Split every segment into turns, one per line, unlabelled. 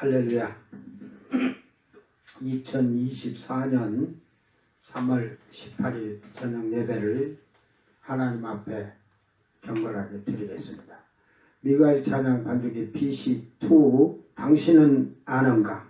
할렐루야. 2024년 3월 18일 저녁 예배를 하나님 앞에 경건하게 드리겠습니다. 미가엘 찬양 반주기 BC2 당신은 아는가?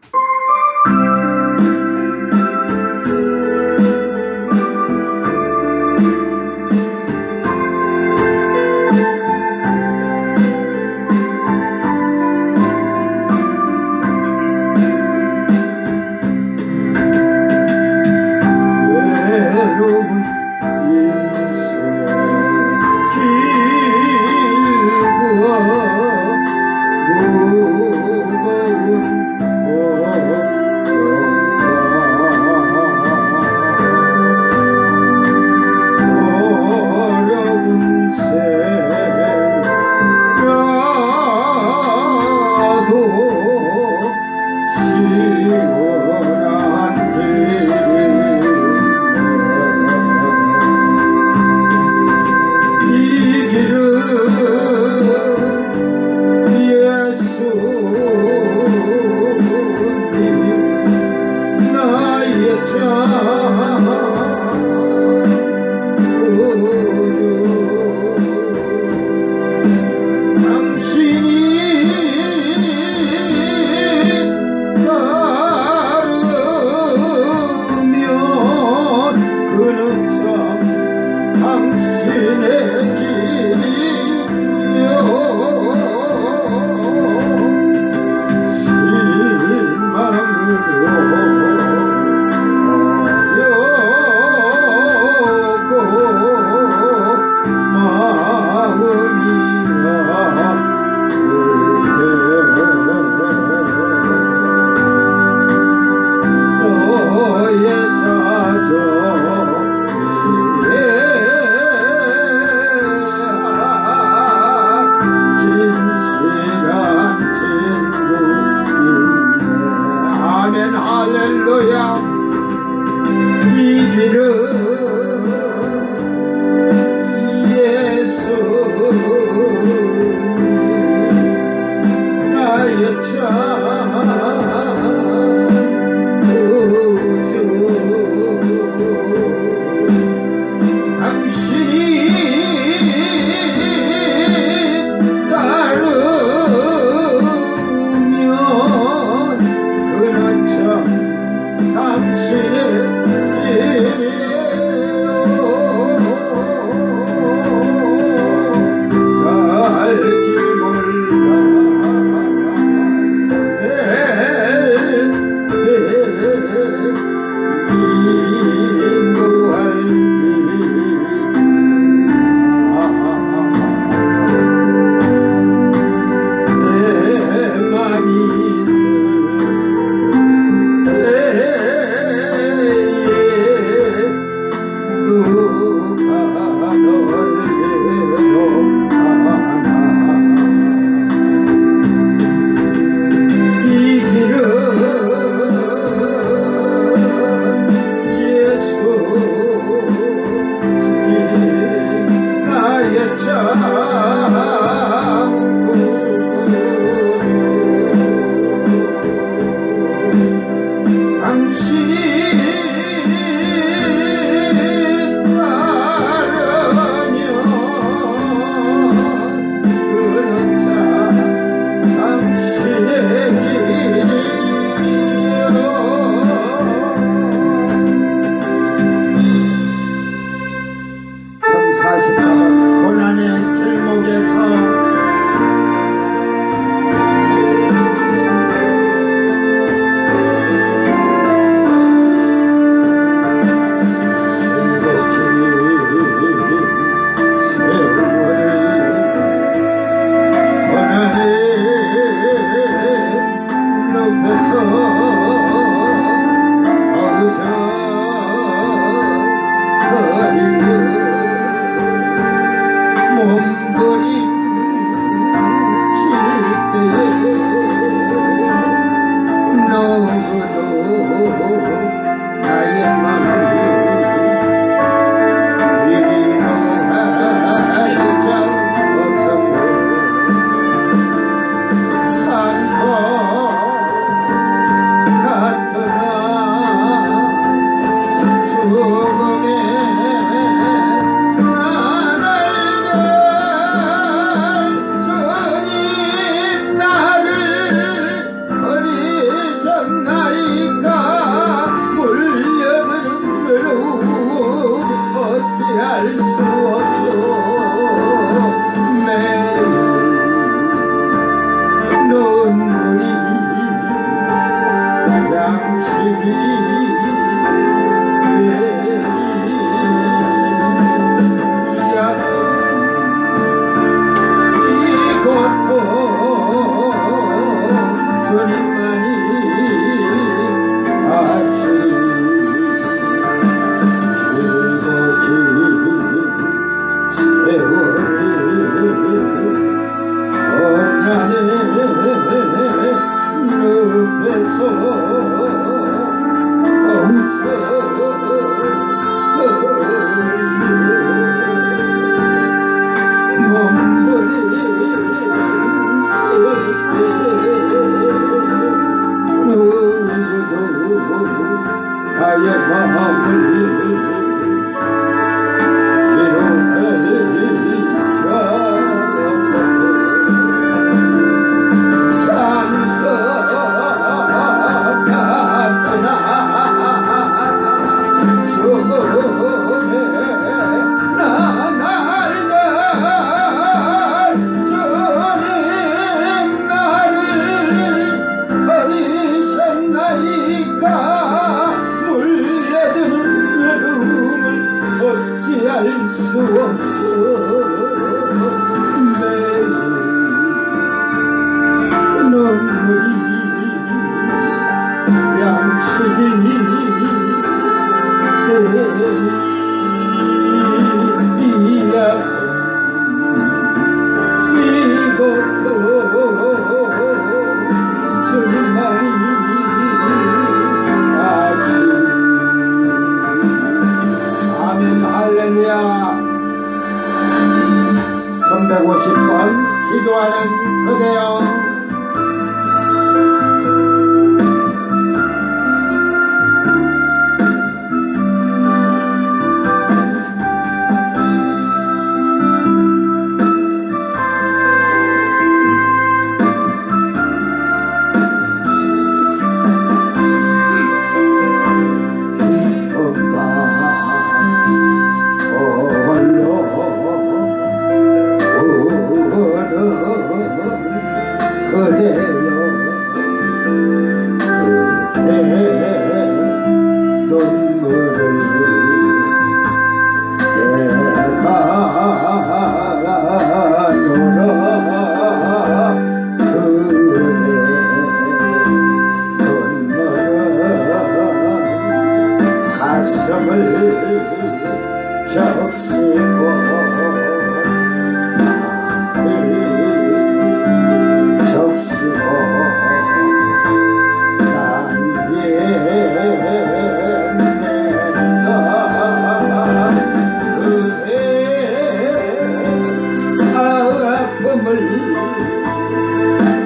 기도하는 그대여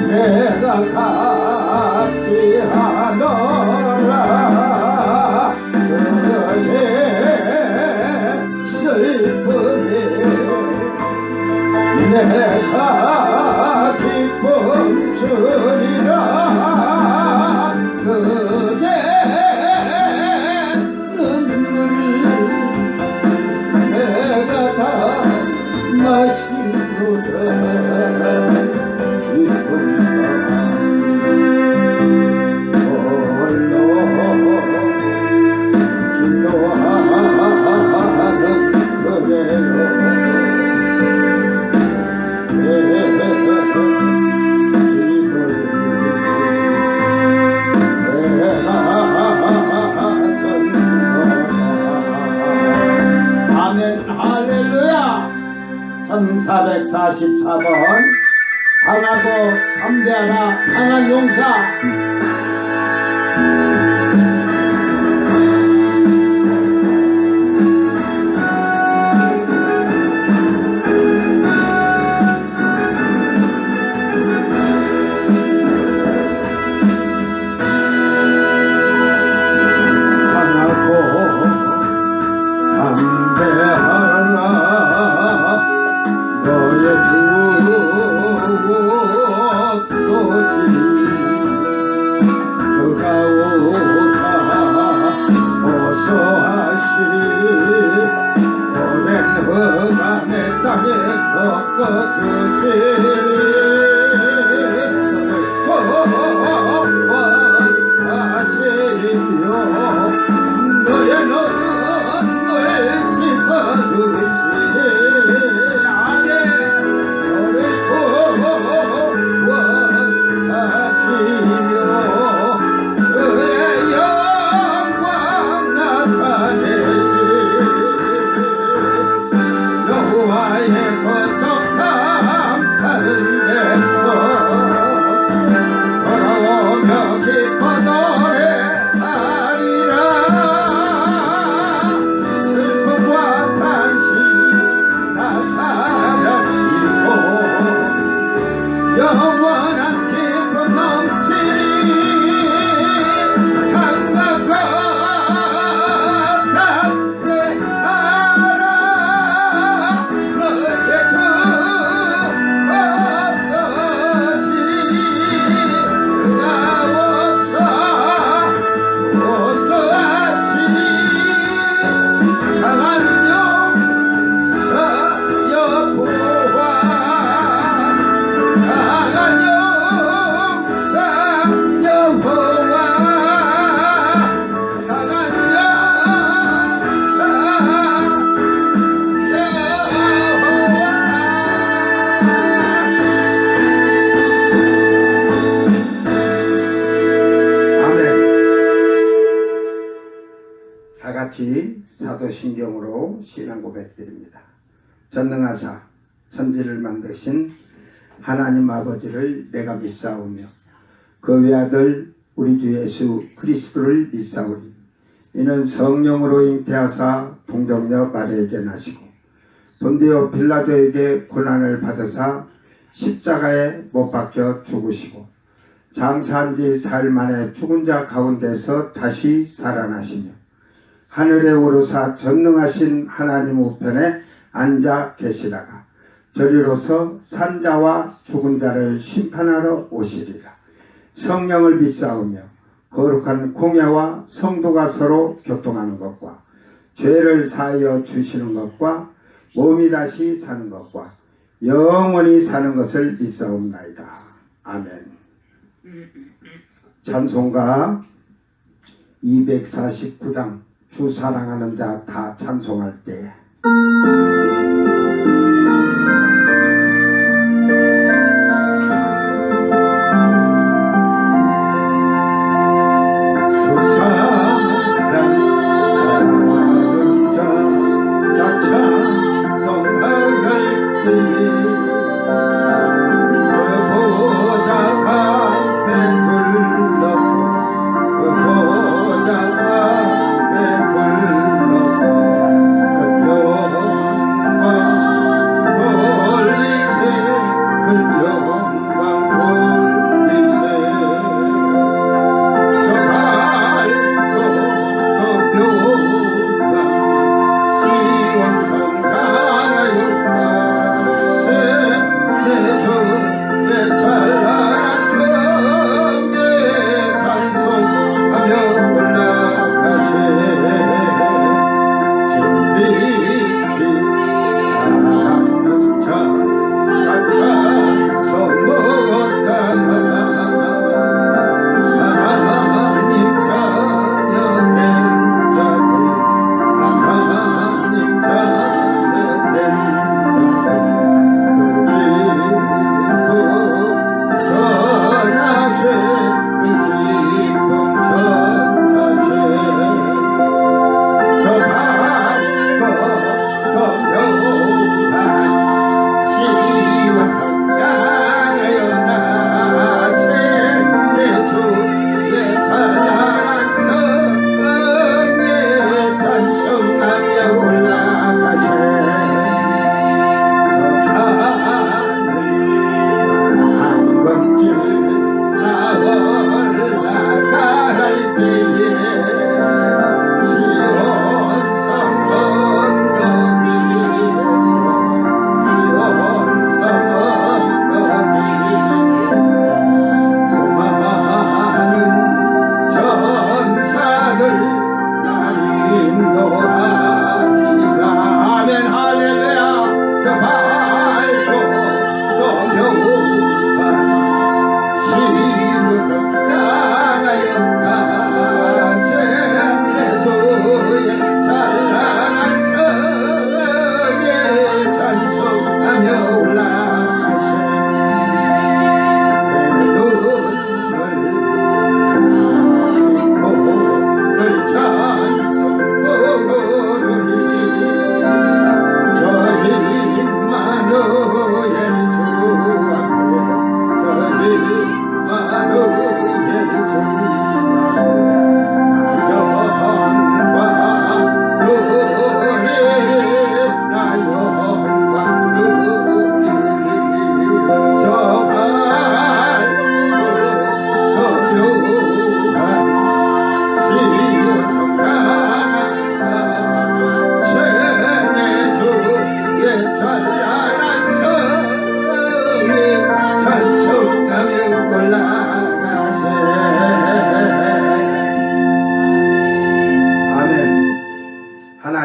내가 갖지 않아라 그의 슬픔에 내가 기쁨 주리라 그의 눈물을 내가 다 마시도다 아멘 할렐루야. 1444번 강하고 담대하라 강한 용사. 영원한 기쁨 넘치니 강력한 담대하라 너의 주 어떠시니 그가 오소하시니 강한 용사 여호와 강한 용사 여호와 강한 용사 여호와. 아멘. 다같이 사도신경으로 신앙 고백드립니다. 전능하사 천지를 만드신 하나님 아버지를 내가 믿사오며 그 외아들 우리 주 예수 그리스도를 믿사오니 이는 성령으로 잉태하사 동정녀 마리아에게 나시고 본디오 빌라도에게 고난을 받으사 십자가에 못 박혀 죽으시고 장사한 지 사흘 만에 죽은 자 가운데서 다시 살아나시며 하늘에 오르사 전능하신 하나님 우편에 앉아 계시다가 저리로서 산자와 죽은 자를 심판하러 오시리라. 성령을 믿사오며 거룩한 공예와 성도가 서로 교통하는 것과 죄를 사하여 주시는 것과 몸이 다시 사는 것과 영원히 사는 것을 믿사옵나이다. 아멘. 찬송가 249장 주 사랑하는 자 다 찬송할 때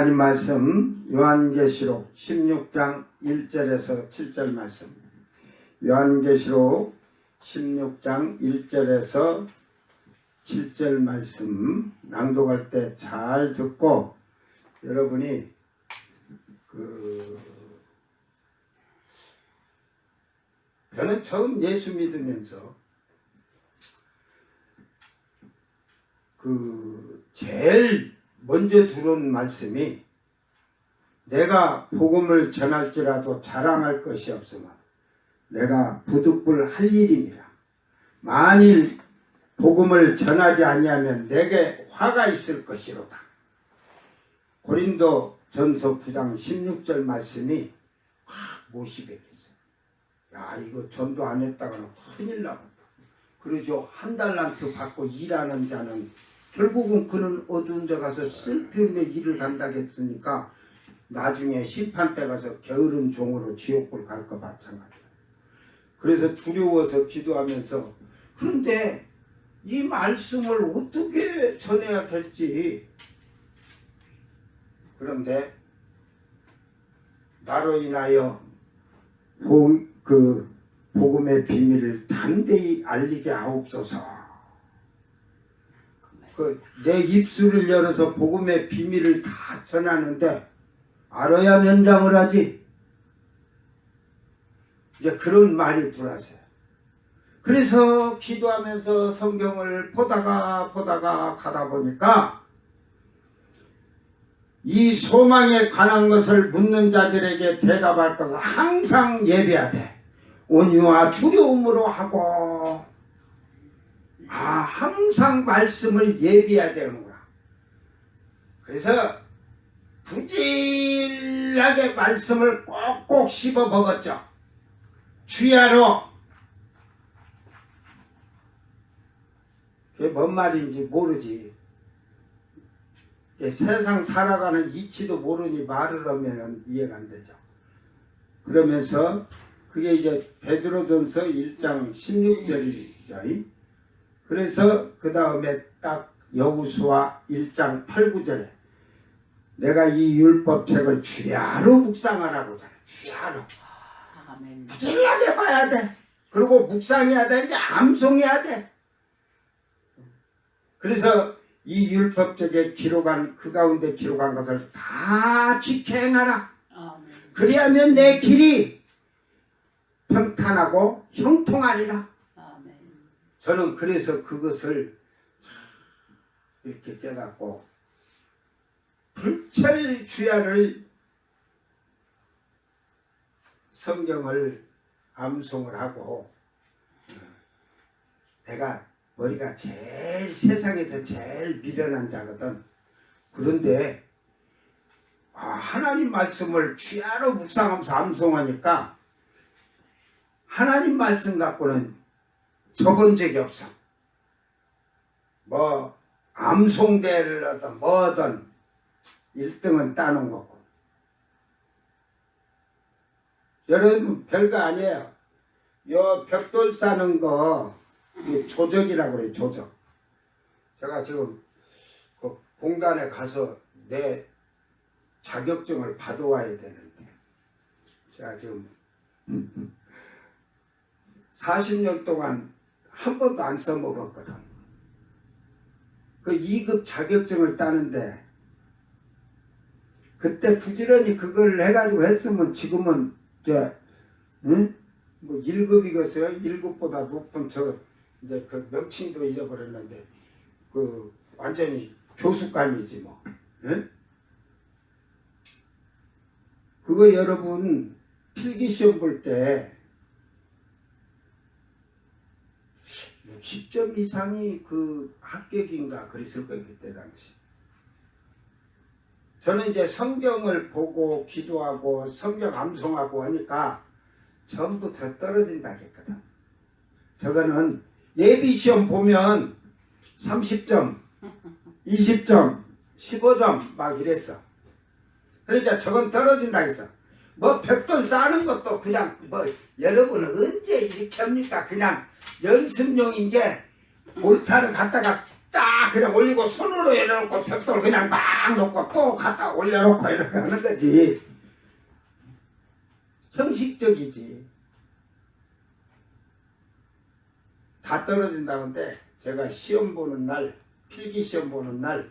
하나님 말씀 요한계시록 16장 1절에서 7절 말씀. 요한계시록 16장 1절에서 7절 말씀 낭독할 때 잘 듣고 여러분이 저는 처음 예수 믿으면서 제일 먼저 들은 말씀이 내가 복음을 전할지라도 자랑할 것이 없으면 내가 부득불 할 일이니라. 만일 복음을 전하지 아니하면 내게 화가 있을 것이로다. 고린도 전서 9장 16절 말씀이 확 못시겠어요. 야 이거 전도 안 했다가는 큰일 나겠다. 그러죠. 한 달란트 받고 일하는 자는 결국은 그는 어두운 데 가서 쓸데없는 일을 간다겠으니까 나중에 심판 때 가서 게으른 종으로 지옥불 갈 거 마찬가지야. 그래서 두려워서 기도하면서 그런데 이 말씀을 어떻게 전해야 될지 그런데 나로 인하여 복음의 비밀을 담대히 알리게 하옵소서. 내 입술을 열어서 복음의 비밀을 다 전하는데 알아야 면장을 하지. 이제 그런 말이 들어왔어요. 그래서 기도하면서 성경을 보다가 가다 보니까 이 소망에 관한 것을 묻는 자들에게 대답할 것을 항상 예배하되 온유와 두려움으로 하고 항상 말씀을 예비해야 되는구나. 그래서 부질하게 말씀을 꼭꼭 씹어 먹었죠. 주야로. 그게 뭔 말인지 모르지. 세상 살아가는 이치도 모르니 말을 하면 이해가 안 되죠. 그러면서 그게 이제 베드로전서 1장 16절이죠. 그래서 그 다음에 딱 여호수아 1장 8, 9절에 내가 이 율법책을 주야로 묵상하라고 하잖아. 주야로. 부지런하게 봐야 돼. 그리고 묵상해야 돼. 이제 암송해야 돼. 그래서 이 율법책에 기록한 그 가운데 기록한 것을 다 지켜 행하라. 그리하면 내 길이 평탄하고 형통하리라. 저는 그래서 그것을 이렇게 깨닫고 불철 주야를 성경을 암송을 하고 내가 머리가 제일 세상에서 제일 미련한 자거든. 그런데 하나님 말씀을 주야로 묵상하면서 암송하니까 하나님 말씀 갖고는 적은 적이 없어. 뭐 암송대를 하든 뭐든 1등은 따는 거고. 여러분 별거 아니에요. 요 벽돌 싸는 거 조적이라고 그래요. 조적. 제가 지금 그 공단에 가서 내 자격증을 받아와야 되는데 제가 지금 40년 동안 한 번도 안 써먹었거든. 그 2급 자격증을 따는데 그때 부지런히 그걸 해가지고 했으면 지금은 뭐 1급이겠어요? 1급보다 높은 이제 그 명칭도 잊어버렸는데 그 완전히 교수감이지 뭐. 그거 여러분 필기시험 볼 때 60점 이상이 그 합격인가 그랬을 거예요. 그때 당시. 저는 이제 성경을 보고 기도하고 성경 암송하고 하니까 전부 더 떨어진다 했거든. 저거는 예비시험 보면 30점, 20점, 15점 막 이랬어. 그러니까 저건 떨어진다 했어. 뭐 벽돌 쌓는 것도 그냥 뭐 여러분은 언제 이렇게 합니까? 그냥 연습용인 게 몰타를 갖다가 딱 그냥 올리고 손으로 열어놓고 벽돌 그냥 막 놓고 또 갖다 올려놓고 이렇게 하는 거지. 형식적이지. 다 떨어진다는데 제가 시험 보는 날, 필기시험 보는 날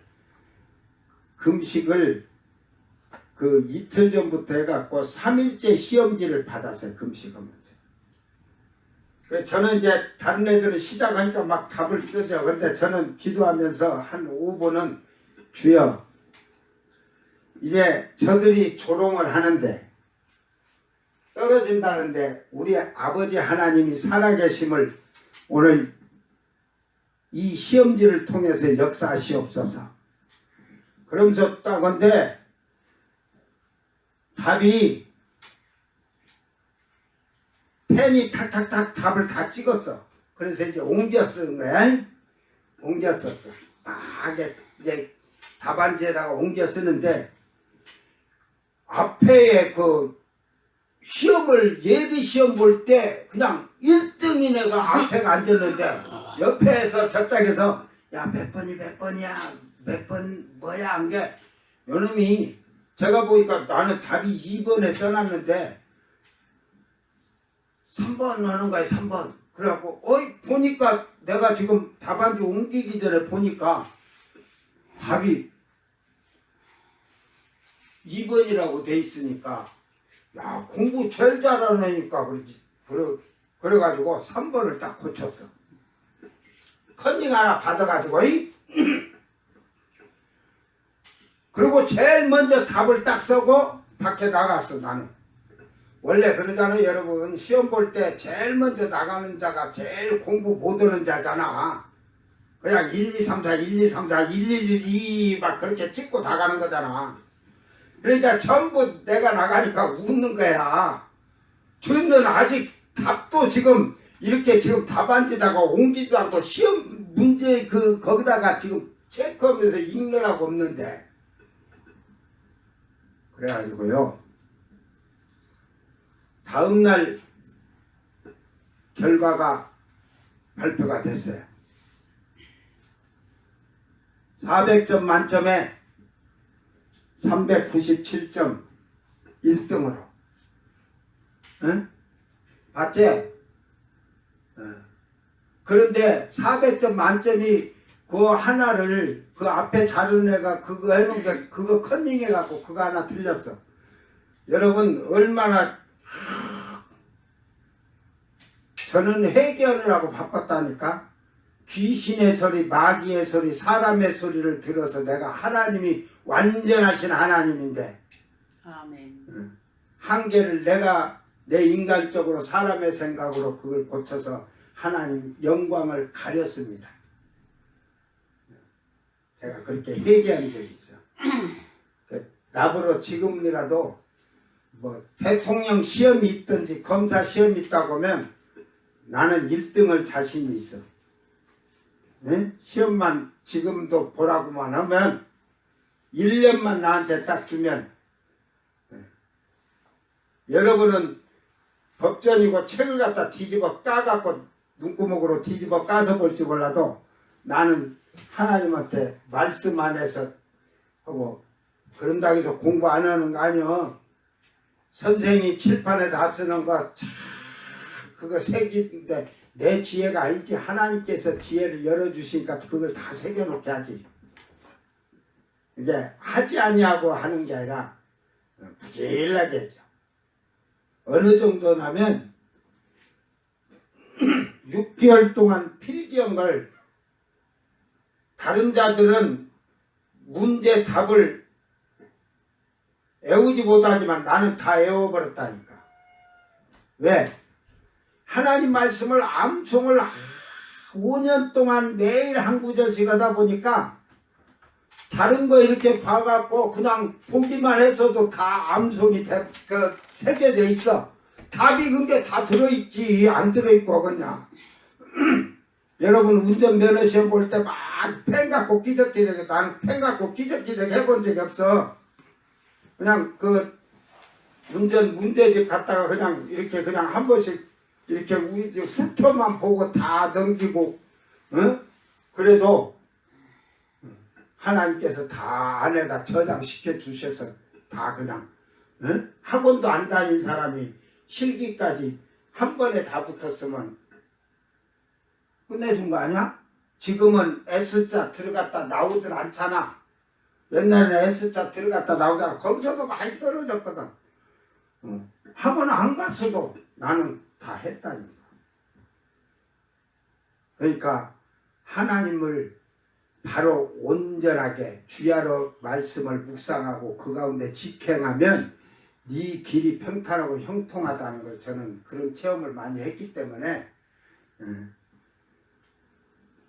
금식을 그 이틀 전부터 해갖고 3일째 시험지를 받았어요. 금식하면서. 저는 이제 다른 애들은 시작하니까 막 답을 쓰죠. 근데 저는 기도하면서 한 5분은 주여 이제 저들이 조롱을 하는데 떨어진다는데 우리 아버지 하나님이 살아계심을 오늘 이 시험지를 통해서 역사하시옵소서. 그러면서 딱 근데 답이 펜이 탁탁탁 답을 다 찍었어. 그래서 이제 옮겨 쓴 거야. 옮겨 썼어. 막 이제 답안지에다가 옮겨 쓰는데 앞에 그 시험을 예비 시험 볼 때 그냥 1등인 애가 앞에가 앉았는데 옆에서 저짝에서 야 몇 번이 몇 번이야 몇 번 뭐야 한 게 요놈이 제가 보니까 나는 답이 2번에 써놨는데 3번 하는 거야 3번. 그래갖고 보니까 내가 지금 답안지 옮기기 전에 보니까 답이 2번이라고 돼 있으니까 야 공부 제일 잘하는 애니까 그러지. 그래가지고 3번을 딱 고쳤어. 컨닝 하나 받아가지고 그리고 제일 먼저 답을 딱 써고 밖에 나갔어. 나는 원래 그러잖아요 여러분. 시험 볼 때 제일 먼저 나가는 자가 제일 공부 못하는 자잖아. 그냥 1, 2, 3, 4, 1, 2, 3, 4, 1, 1, 1, 2 막 그렇게 찍고 나가는 거잖아. 그러니까 전부 내가 나가니까 웃는 거야. 저는 아직 답도 지금 이렇게 지금 답안지다가 옮기지도 않고 시험 문제 거기다가 지금 체크하면서 읽느라고 없는데. 그래가지고요. 다음날 결과가 발표가 됐어요. 400점 만점에 397점 1등으로. 응? 봤지? 그런데 400점 만점이 그 하나를 그 앞에 자른 애가 그거 해놓은 게 그거 컨닝 해갖고 그거 하나 틀렸어. 여러분 얼마나 저는 회개하느라고 바빴다니까. 귀신의 소리, 마귀의 소리, 사람의 소리를 들어서 내가 하나님이 완전하신 하나님인데
아멘.
한계를 내가 내 인간적으로 사람의 생각으로 그걸 고쳐서 하나님 영광을 가렸습니다. 제가 그렇게 회개한 적이 있어. 나보러 지금이라도 뭐 대통령 시험이 있든지 검사 시험이 있다고 하면 나는 1등을 자신이 있어. 네? 시험만 지금도 보라고만 하면 1년만 나한테 딱 주면 여러분은 법전이고 책을 갖다 뒤집어 까갖고 눈구멍으로 뒤집어 까서 볼지 몰라도 나는 하나님한테 말씀 안에서 하고 그런다고 해서 공부 안 하는 거 아니여. 선생이 칠판에 다 쓰는 거 그거 새기는데 내 지혜가 아니지. 하나님께서 지혜를 열어주시니까 그걸 다 새겨놓게 하지. 이제 하지 아니하고 하는 게 아니라 부지런하게 했죠. 어느 정도냐면 6개월 동안 필기한 걸 다른 자들은 문제 답을 애우지 못하지만 나는 다 애워버렸다니까. 왜? 하나님 말씀을 암송을 5년 동안 매일 한 구절씩 하다 보니까 다른 거 이렇게 봐갖고 그냥 보기만 해서도 다 암송이 새겨져 있어. 답이 그게 다 들어있지. 안 들어있고 그냥. 여러분 운전면허 시험 볼 때 막 펜 갖고 끼적끼적 나는 펜 갖고 끼적끼적 해본 적이 없어. 그냥 그 운전 문제집 갔다가 그냥 이렇게 그냥 한 번씩 이렇게 훑어만 보고 다 넘기고 그래도 하나님께서 다 안에다 저장시켜 주셔서 다 그냥 학원도 안 다닌 사람이 실기까지 한 번에 다 붙었으면 끝내준 거 아니야? 지금은 S자 들어갔다 나오질 않잖아. 옛날에는 S자 들어갔다 나오잖아. 거기서도 많이 떨어졌거든. 학원 안 갔어도 나는 다 했다니까. 그러니까 하나님을 바로 온전하게 주야로 말씀을 묵상하고 그 가운데 집행하면 네 길이 평탄하고 형통하다는 걸 저는 그런 체험을 많이 했기 때문에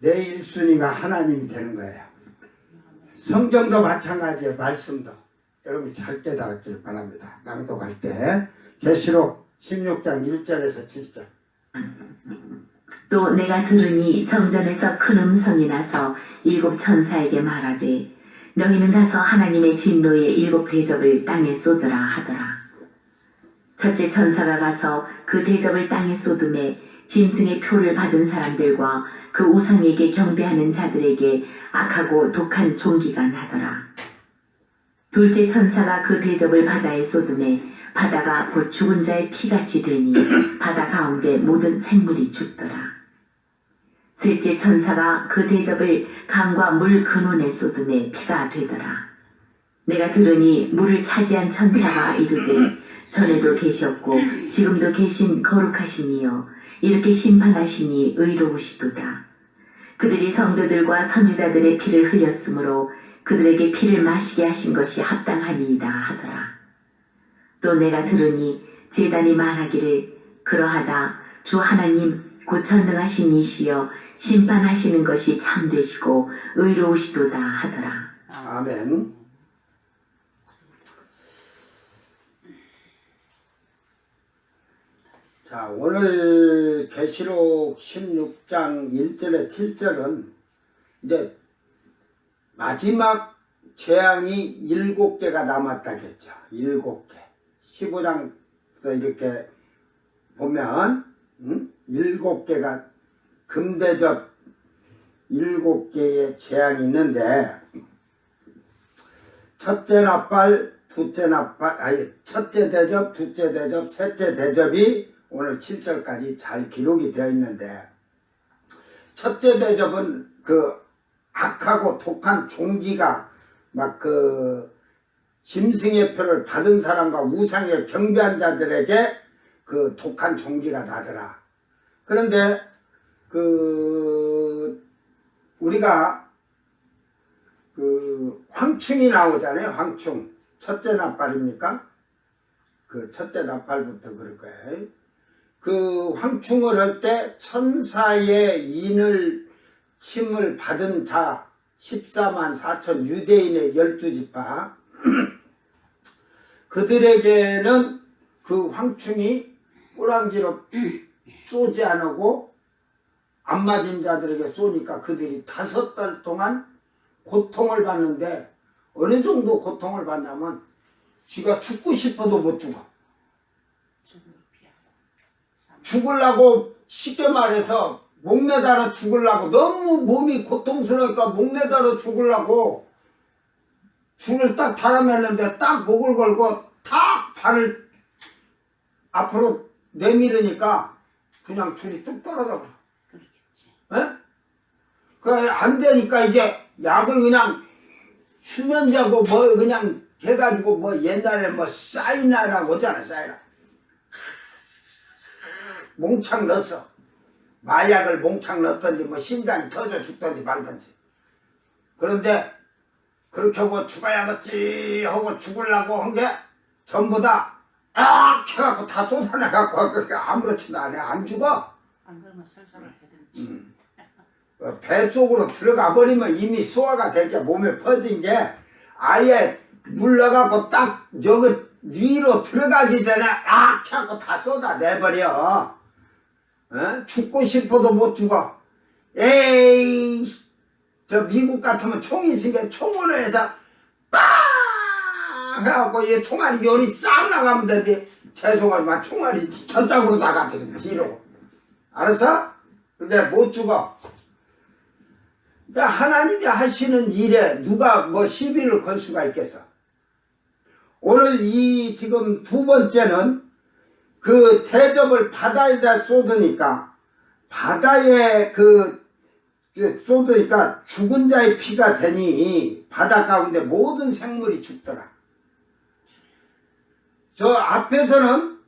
내 1순위가 하나님이 되는 거예요. 성경도 마찬가지예요. 말씀도 여러분이 잘 깨달았길 바랍니다. 낭독할 때 계시록 16장 1절에서 7절.
또 내가 들으니 성전에서 큰 음성이 나서 7 천사에게 말하되 너희는 가서 하나님의 진노의 7 대접을 땅에 쏟으라 하더라. 첫째 천사가 가서 그 대접을 땅에 쏟음에 짐승의 표를 받은 사람들과 그 우상에게 경배하는 자들에게 악하고 독한 종기가 나더라. 둘째 천사가 그 대접을 바다에 쏟음에 바다가 곧 죽은 자의 피같이 되니 바다 가운데 모든 생물이 죽더라. 셋째 천사가 그 대접을 강과 물 근원에 쏟음에 피가 되더라. 내가 들으니 물을 차지한 천사가 이르되 전에도 계셨고 지금도 계신 거룩하시니요 이렇게 심판하시니 의로우시도다. 그들이 성도들과 선지자들의 피를 흘렸으므로 그들에게 피를 마시게 하신 것이 합당하니이다 하더라. 또 내가 들으니 제단이 말하기를 그러하다 주 하나님 곧 전능하신 이시여 심판하시는 것이 참되시고 의로우시도다 하더라.
아멘. 자, 오늘 계시록 16장 1절에 7절은 이제 마지막 재앙이 7개가 남았다겠죠. 7개. 15장에서 이렇게 보면 7개가 금대접 7개의 재앙이 있는데 첫째 나팔, 둘째 나팔, 첫째 대접, 둘째 대접, 셋째 대접이 오늘 7절까지 잘 기록이 되어 있는데 첫째 대접은 그 악하고 독한 종기가 막 그 짐승의 표를 받은 사람과 우상에 경배한 자들에게 그 독한 종기가 나더라. 그런데 그 우리가 그 황충이 나오잖아요. 황충. 첫째 나팔입니까? 그 첫째 나팔부터 그럴 거예요. 그 황충을 할 때 천사의 인을 침을 받은 자 14만 4천 유대인의 12지파 그들에게는 그 황충이 꼬랑지로 쏘지 않고 안 맞은 자들에게 쏘니까 그들이 5달 동안 고통을 받는데 어느 정도 고통을 받냐면 쥐가 죽고 싶어도 못 죽어. 죽으려고 쉽게 말해서 목매달아 죽으려고 너무 몸이 고통스러우니까 목매달아 죽으려고 줄을 딱 달아맸는데 딱 목을 걸고 탁 발을 앞으로 내밀으니까 그냥 줄이 뚝 떨어져 버려. 에? 그래 안 되니까 이제 약을 그냥 수면제하고 뭐 그냥 해가지고 뭐 옛날에 뭐 사이나라고 하잖아. 사이나 몽창 넣었어. 마약을 몽창 넣었던지 뭐 심장이 터져 죽던지 말던지. 그런데 그렇게 하고 죽어야겠지 하고 죽으려고 한 게 전부 다 해갖고 다 쏟아내갖고 그렇게 아무렇지도 않아. 안 죽어.
안 그러면 설사를 해든지.
배 속으로 들어가 버리면 이미 소화가 될 게 몸에 퍼진 게 아예 물러가고 딱 여기 위로 들어가기 전에 해갖고 다 쏟아내버려. 어? 죽고 싶어도 못 죽어. 에이, 저 미국 같으면 총이 있으니까 총으로 해서 빵 해갖고 얘 총알이 열이 싹 나가면 되는데 죄송하지만 총알이 저쪽으로 나가거든. 뒤로. 알았어? 근데 못 죽어. 하나님이 하시는 일에 누가 뭐 시비를 걸 수가 있겠어. 오늘 이 지금 두 번째는 그 대접을 바다에다 쏟으니까 바다에 쏟으니까 죽은 자의 피가 되니 바다 가운데 모든 생물이 죽더라. 저 앞에서는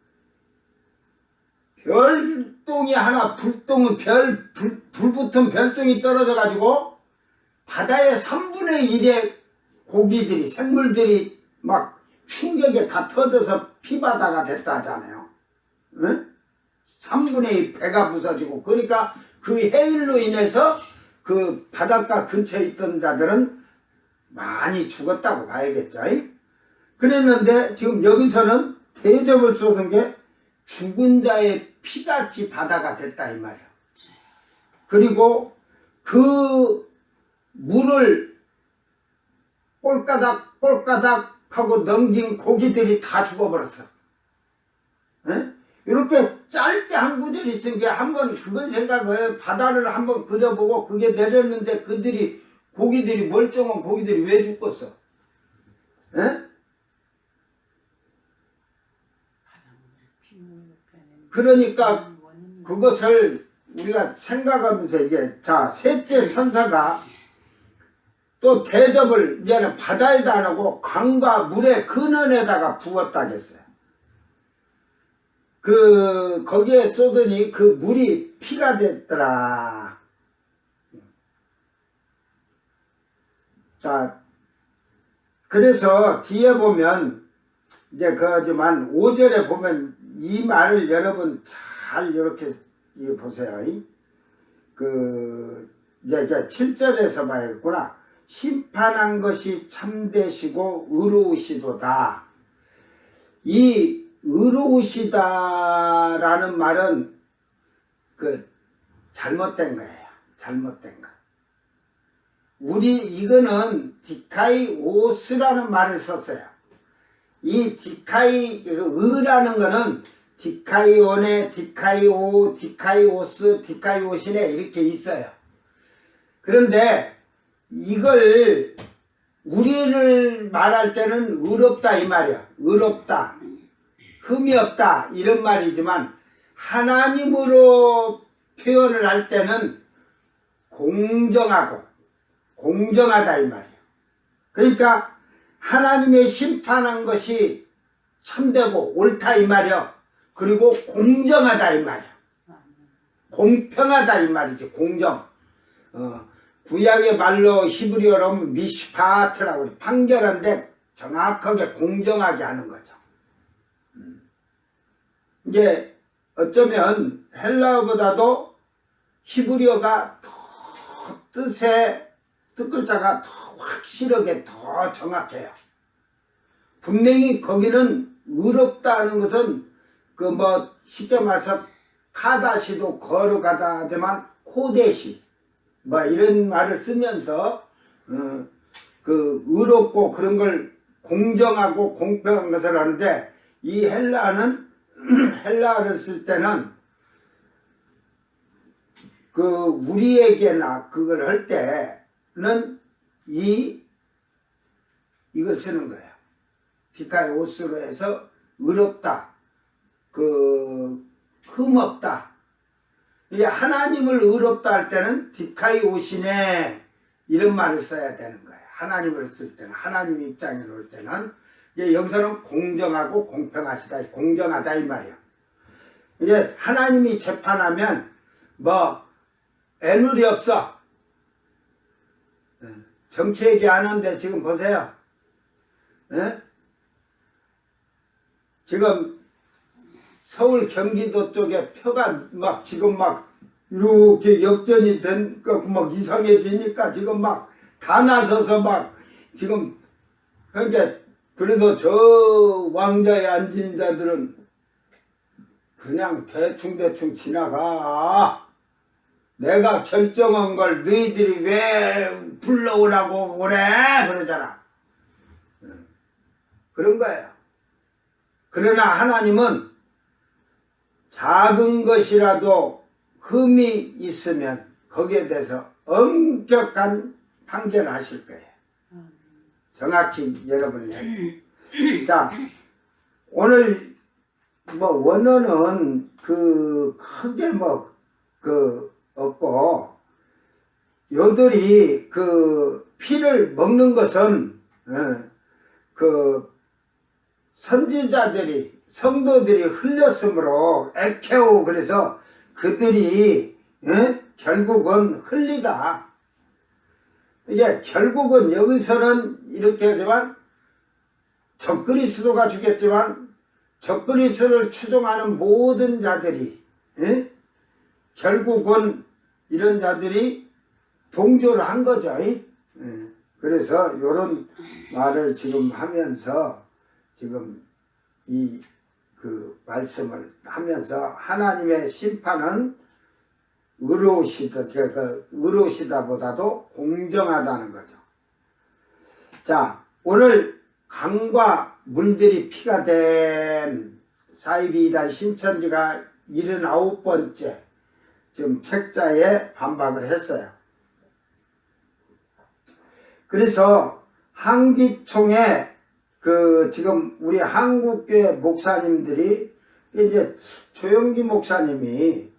별똥이 하나 불 붙은 별똥이 떨어져 가지고 바다의 3분의 1의 고기들이 생물들이 막 충격에 다 터져서 피바다가 됐다 하잖아요. 응? 3분의 2 배가 부서지고 그러니까 그 해일로 인해서 그 바닷가 근처에 있던 자들은 많이 죽었다고 봐야겠죠. 그랬는데 지금 여기서는 대접을 쏟은 게 죽은 자의 피같이 바다가 됐다 이 말이야. 그리고 그 물을 꼴까닥 꼴까닥 하고 넘긴 고기들이 다 죽어버렸어. 에? 이렇게 짧게 한 구절이 있은 게 한번 그건 생각해. 바다를 한번 그려보고 그게 내렸는데 고기들이 멀쩡한 고기들이 왜 죽겠어? 에? 그러니까 그것을 우리가 생각하면서 이게 자 셋째 천사가 또 대접을 이제는 바다에다 안 하고 강과 물의 근원에다가 부었다겠어요. 거기에 쏘더니 그 물이 피가 됐더라. 자, 그래서 뒤에 보면 이제 그지만 5절에 보면 이 말을 여러분 잘 이렇게 보세요. 이제 7절에서 봐야겠구나. 심판한 것이 참되시고 의로우시도다. 이 의로우시다라는 말은 잘못된 거예요. 잘못된 거. 이거는 디카이오스라는 말을 썼어요. 이 의라는 거는 디카이오네, 디카이오, 디카이오스, 디카이오시네 이렇게 있어요. 그런데 이걸 우리를 말할 때는 의롭다 이 말이야. 의롭다, 흠이 없다 이런 말이지만 하나님으로 표현을 할 때는 공정하고 공정하다 이 말이야. 그러니까 하나님의 심판한 것이 참되고 옳다 이 말이야. 그리고 공정하다 이 말이야. 공평하다 이 말이지. 공정. 구약의 말로 히브리어로 하면 미슈파트라고 판결한데 정확하게 공정하게 하는 거죠. 이게 어쩌면 헬라어보다도 히브리어가 더 뜻글자가 더 확실하게 더 정확해요. 분명히 거기는 의롭다 하는 것은 쉽게 말해서 카다시도 거룩하다 하지만 코데시 이런 말을 쓰면서 의롭고 그런 걸 공정하고 공평한 것을 하는데 이 헬라어를 쓸 때는 우리에게나 그걸 할 때는 이걸 쓰는 거예요. 디카이오스로 해서 의롭다, 흠없다. 이게 하나님을 의롭다 할 때는 디카이오시네 이런 말을 써야 되는 거예요. 하나님을 쓸 때는, 하나님 입장에 놓을 때는 이제 여기서는 공정하고 공평하시다, 공정하다 이 말이야. 이제 하나님이 재판하면 애누리 없어. 정치 얘기 안 하는데 지금 보세요. 지금 서울 경기도 쪽에 표가 지금 이렇게 역전이 된 거 이상해지니까 지금 다 나서서 지금 그래도 저 왕자에 앉은 자들은 그냥 대충 지나가. 내가 결정한 걸 너희들이 왜 불러오라고 그래? 그러잖아. 그런 거예요. 그러나 하나님은 작은 것이라도 흠이 있으면 거기에 대해서 엄격한 판결을 하실 거예요. 정확히 여러분이. 자, 오늘 원어는 크게 없고, 요들이 피를 먹는 것은 선지자들이 성도들이 흘렸으므로 에케오 그래서 그들이 결국은 흘리다. 이게 결국은 여기서는 이렇게 하지만 적그리스도가 주겠지만 적그리스도를 추종하는 모든 자들이 결국은 이런 자들이 동조를 한 거죠. 그래서 이런 말을 지금 하면서 지금 그 말씀을 하면서 하나님의 심판은 의로우시다 보다도 공정하다는 거죠. 자, 오늘 강과 물들이 피가 된 사이비 이단 신천지가 79번째 지금 책자에 반박을 했어요. 그래서 한기총에 지금 우리 한국교회 목사님들이 이제 조영기 목사님이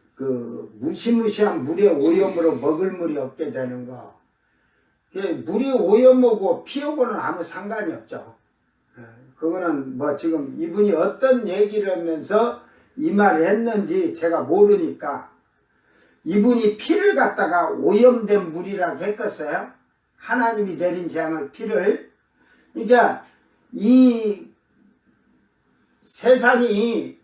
무시무시한 물의 오염으로 먹을 물이 없게 되는 거, 물이 오염하고 피하고는 아무 상관이 없죠. 그거는 뭐 지금 이분이 어떤 얘기를 하면서 이 말을 했는지 제가 모르니까 이분이 피를 갖다가 오염된 물이라고 했겠어요? 하나님이 내린 재앙을 피를. 그러니까 이 세상이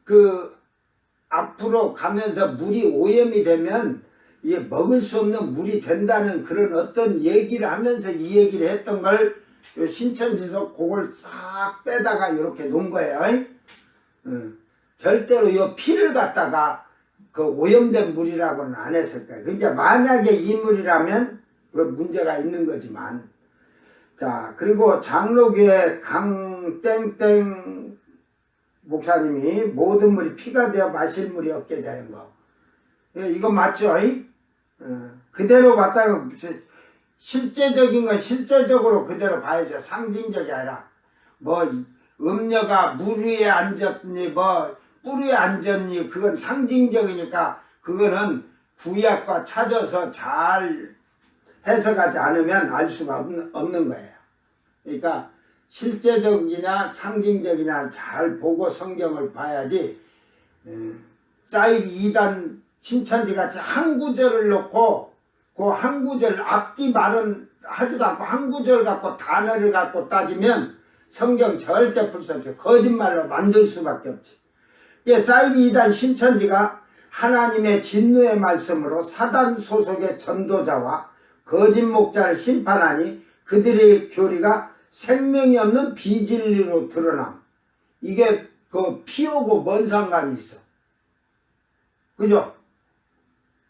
앞으로 가면서 물이 오염이 되면 이게 먹을 수 없는 물이 된다는 그런 어떤 얘기를 하면서 이 얘기를 했던 걸 신천지에서 그걸 싹 빼다가 이렇게 놓은 거예요. 절대로 이 피를 갖다가 오염된 물이라고는 안 했을 거예요. 그러니까 만약에 이 물이라면 문제가 있는 거지만. 자, 그리고 장로교회 강땡땡 목사님이 모든 물이 피가 되어 마실 물이 없게 되는 거. 이거 맞죠? 그대로 봤다가 실제적인 건 실제적으로 그대로 봐야죠. 상징적이 아니라 뭐 음녀가 물 위에 앉았니 뭐 뿔 위에 앉았니 그건 상징적이니까 그거는 구약과 찾아서 잘 해석하지 않으면 알 수가 없는 거예요. 그러니까 실제적이냐 상징적이냐 잘 보고 성경을 봐야지. 사이비 2단 신천지 같이 한 구절을 놓고 그 한 구절 앞뒤 말은 하지도 않고 한 구절 갖고 단어를 갖고 따지면 성경 절대 풀 수 없죠. 거짓말로 만들 수밖에 없지. 사이비 2단 신천지가 하나님의 진노의 말씀으로 사단 소속의 전도자와 거짓 목자를 심판하니 그들의 교리가 생명이 없는 비진리로 드러남. 이게 피하고 뭔 상관이 있어? 그죠?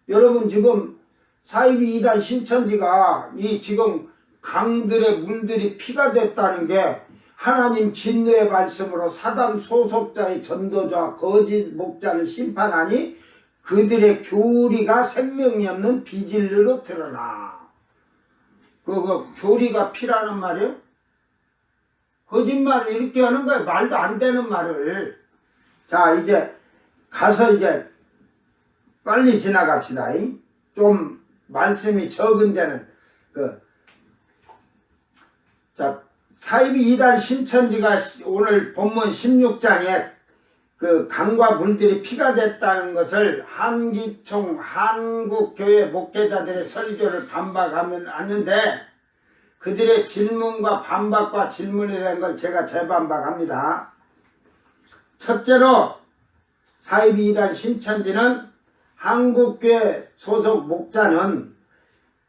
여러분 지금 사이비 2단 신천지가 이 지금 강들의 물들이 피가 됐다는 게 하나님 진노의 말씀으로 사단 소속자의 전도자와 거짓 목자를 심판하니 그들의 교리가 생명이 없는 비진리로 드러나. 교리가 피라는 말이요? 거짓말을 이렇게 하는 거예요. 말도 안 되는 말을. 자, 이제 가서 이제 빨리 지나갑시다. 좀 말씀이 적은 데는 자, 사이비 2단 신천지가 오늘 본문 16장에 강과 물들이 피가 됐다는 것을 한기총 한국교회 목회자들의 설교를 반박하면 하는데 그들의 질문과 반박과 질문에 대한 걸 제가 재반박합니다. 첫째로 사이비 2단 신천지는 한국교회 소속 목자는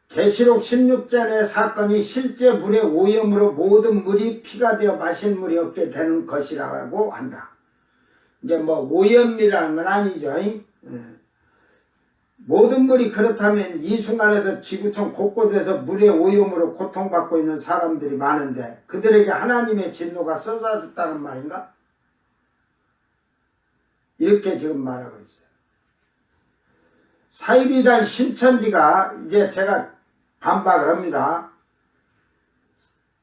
계시록 16장의 사건이 실제 물의 오염으로 모든 물이 피가 되어 마실 물이 없게 되는 것이라고 한다. 이게 뭐 오염이라는 건 아니죠. 모든 물이 그렇다면 이 순간에도 지구촌 곳곳에서 물의 오염으로 고통받고 있는 사람들이 많은데 그들에게 하나님의 진노가 쏟아졌다는 말인가? 이렇게 지금 말하고 있어요. 사이비 2단 신천지가 이제 제가 반박을 합니다.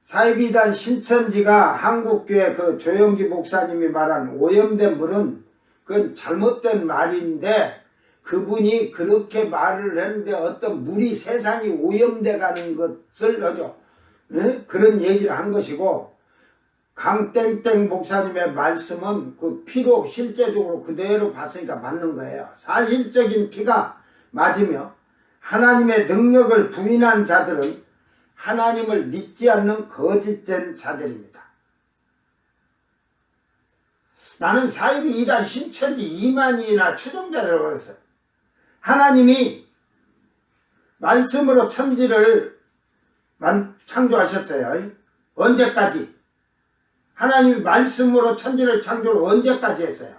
사이비 2단 신천지가 한국교회 조영기 목사님이 말한 오염된 물은 그건 잘못된 말인데 그분이 그렇게 말을 했는데 어떤 물이 세상이 오염돼 가는 것을 하죠. 그런 얘기를 한 것이고 강땡땡 목사님의 말씀은 피로 실제적으로 그대로 봤으니까 맞는 거예요. 사실적인 피가 맞으며 하나님의 능력을 부인한 자들은 하나님을 믿지 않는 거짓된 자들입니다. 나는 사이비 2단 신천지 2만이나 추종자들을 그랬어요. 하나님이 말씀으로 천지를 창조하셨어요. 언제까지? 하나님이 말씀으로 천지를 창조를 언제까지 했어요?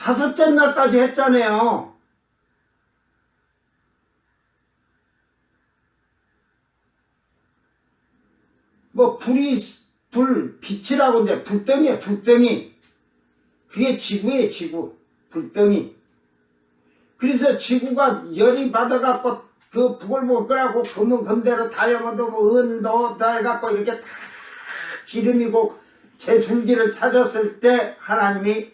5째 날까지 했잖아요. 뭐 빛이라고 이제 불덩이에 불덩이. 그게 지구예요, 지구. 불덩이. 그래서 지구가 열이 받아갖고 그 부글부글 끓하고 금은 금대로 다이아몬드 뭐 은도 다 해갖고 이렇게 다 기름이고 제 줄기를 찾았을 때 하나님이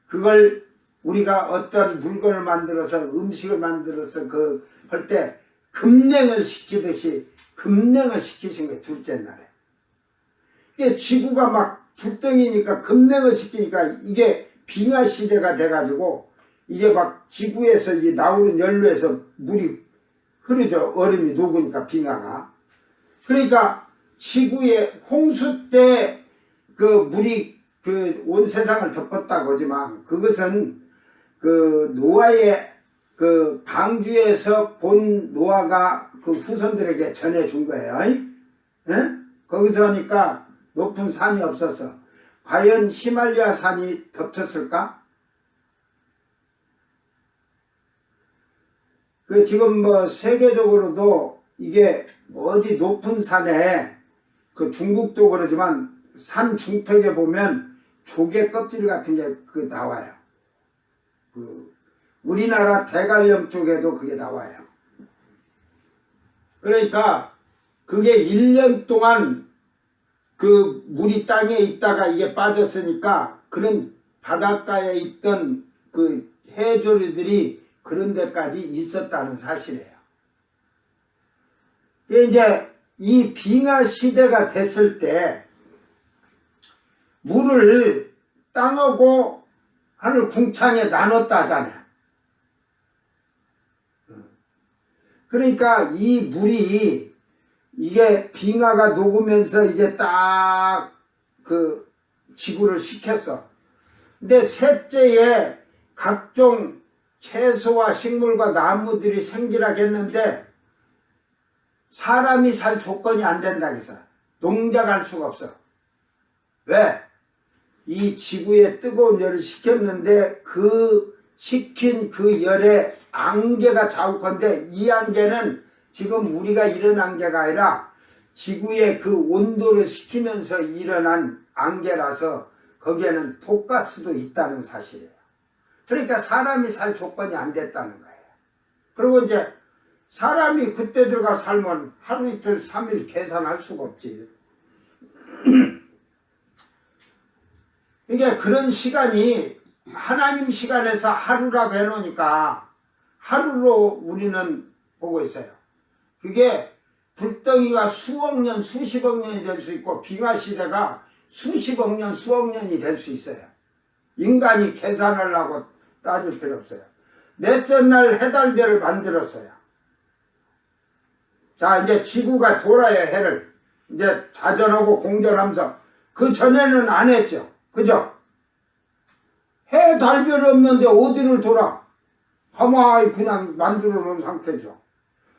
그걸 우리가 어떤 물건을 만들어서 음식을 만들어서 그 할 때 급냉을 시키듯이 급냉을 시키신 거예요. 둘째 날에. 이게 지구가 막 불덩이니까 급냉을 시키니까 이게 빙하 시대가 돼가지고 이제 막 지구에서 이 나오는 연료에서 물이 흐르죠. 얼음이 녹으니까 빙하가. 그러니까 지구에 홍수 때 그 물이 그 온 세상을 덮었다고 하지만 그것은 그 노아의 그 방주에서 본 노아가 그 후손들에게 전해준 거예요. 에? 거기서 하니까 높은 산이 없었어. 과연 히말라야 산이 덮쳤을까? 그 지금 뭐 세계적으로도 이게 어디 높은 산에 그 중국도 그러지만 산 중턱에 보면 조개 껍질 같은 게 그 나와요. 그 우리나라 대관령 쪽에도 그게 나와요. 그러니까 그게 1년 동안 그 물이 땅에 있다가 이게 빠졌으니까 그런 바닷가에 있던 그 해조류들이 그런 데까지 있었다는 사실이에요. 이제 이 빙하 시대가 됐을 때 물을 땅하고 하늘 궁창에 나눴다 하잖아요. 그러니까 이 물이 이게 빙하가 녹으면서 이제 딱 그 지구를 식혔어. 근데 셋째에 각종 채소와 식물과 나무들이 생기라겠는데 사람이 살 조건이 안 된다 해서 농작할 수가 없어. 왜? 이 지구에 뜨거운 열을 식혔는데 그 식힌 그 열에 안개가 자욱한데 이 안개는 지금 우리가 이런 안개가 아니라 지구의 그 온도를 식히면서 일어난 안개라서 거기에는 독가스도 있다는 사실이에요. 그러니까 사람이 살 조건이 안 됐다는 거예요. 그리고 이제 사람이 그때 들어가 살면 하루 이틀 3일 계산할 수가 없지. 이게 그런 시간이 하나님 시간에서 하루라고 해놓으니까 하루로 우리는 보고 있어요. 그게 불덩이가 수억 년, 수십억 년이 될 수 있고 빙하 시대가 수십억 년, 수억 년이 될 수 있어요. 인간이 계산하려고 따질 필요 없어요. 넷째 날 해달별을 만들었어요. 자, 이제 지구가 돌아야 해를 이제 자전하고 공전하면서 그 전에는 안 했죠. 그죠? 해달별이 없는데 어디를 돌아? 가만히 그냥 만들어 놓은 상태죠.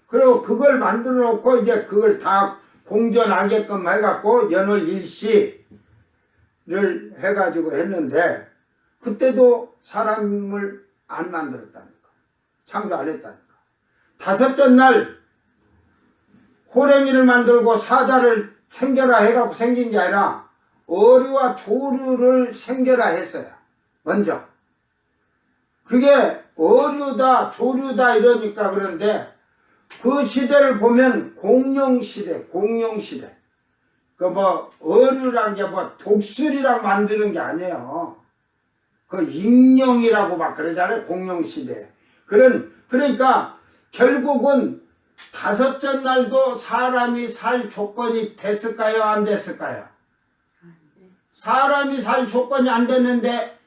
그리고 그걸 만들어 놓고 이제 그걸 다 공전하게끔 해갖고 연월 일시를 해가지고 했는데 그때도 사람을 안 만들었다니까. 창조 안 했다니까. 5째 날 호랭이를 만들고 사자를 생겨라 해갖고 생긴 게 아니라 어류와 조류를 생겨라 했어요. 먼저. 그게 어류다 조류다 이러니까 그런데 그 시대를 보면 공룡시대, 공룡시대. 그 뭐 어류란 게 뭐 독수리랑 만드는 게 아니에요. 그 익룡이라고 막 그러잖아요. 공룡시대. 그러니까 결국은 5째 날도 사람이 살 조건이 됐을까요? 안 됐을까요? 사람이 살 조건이 안 됐는데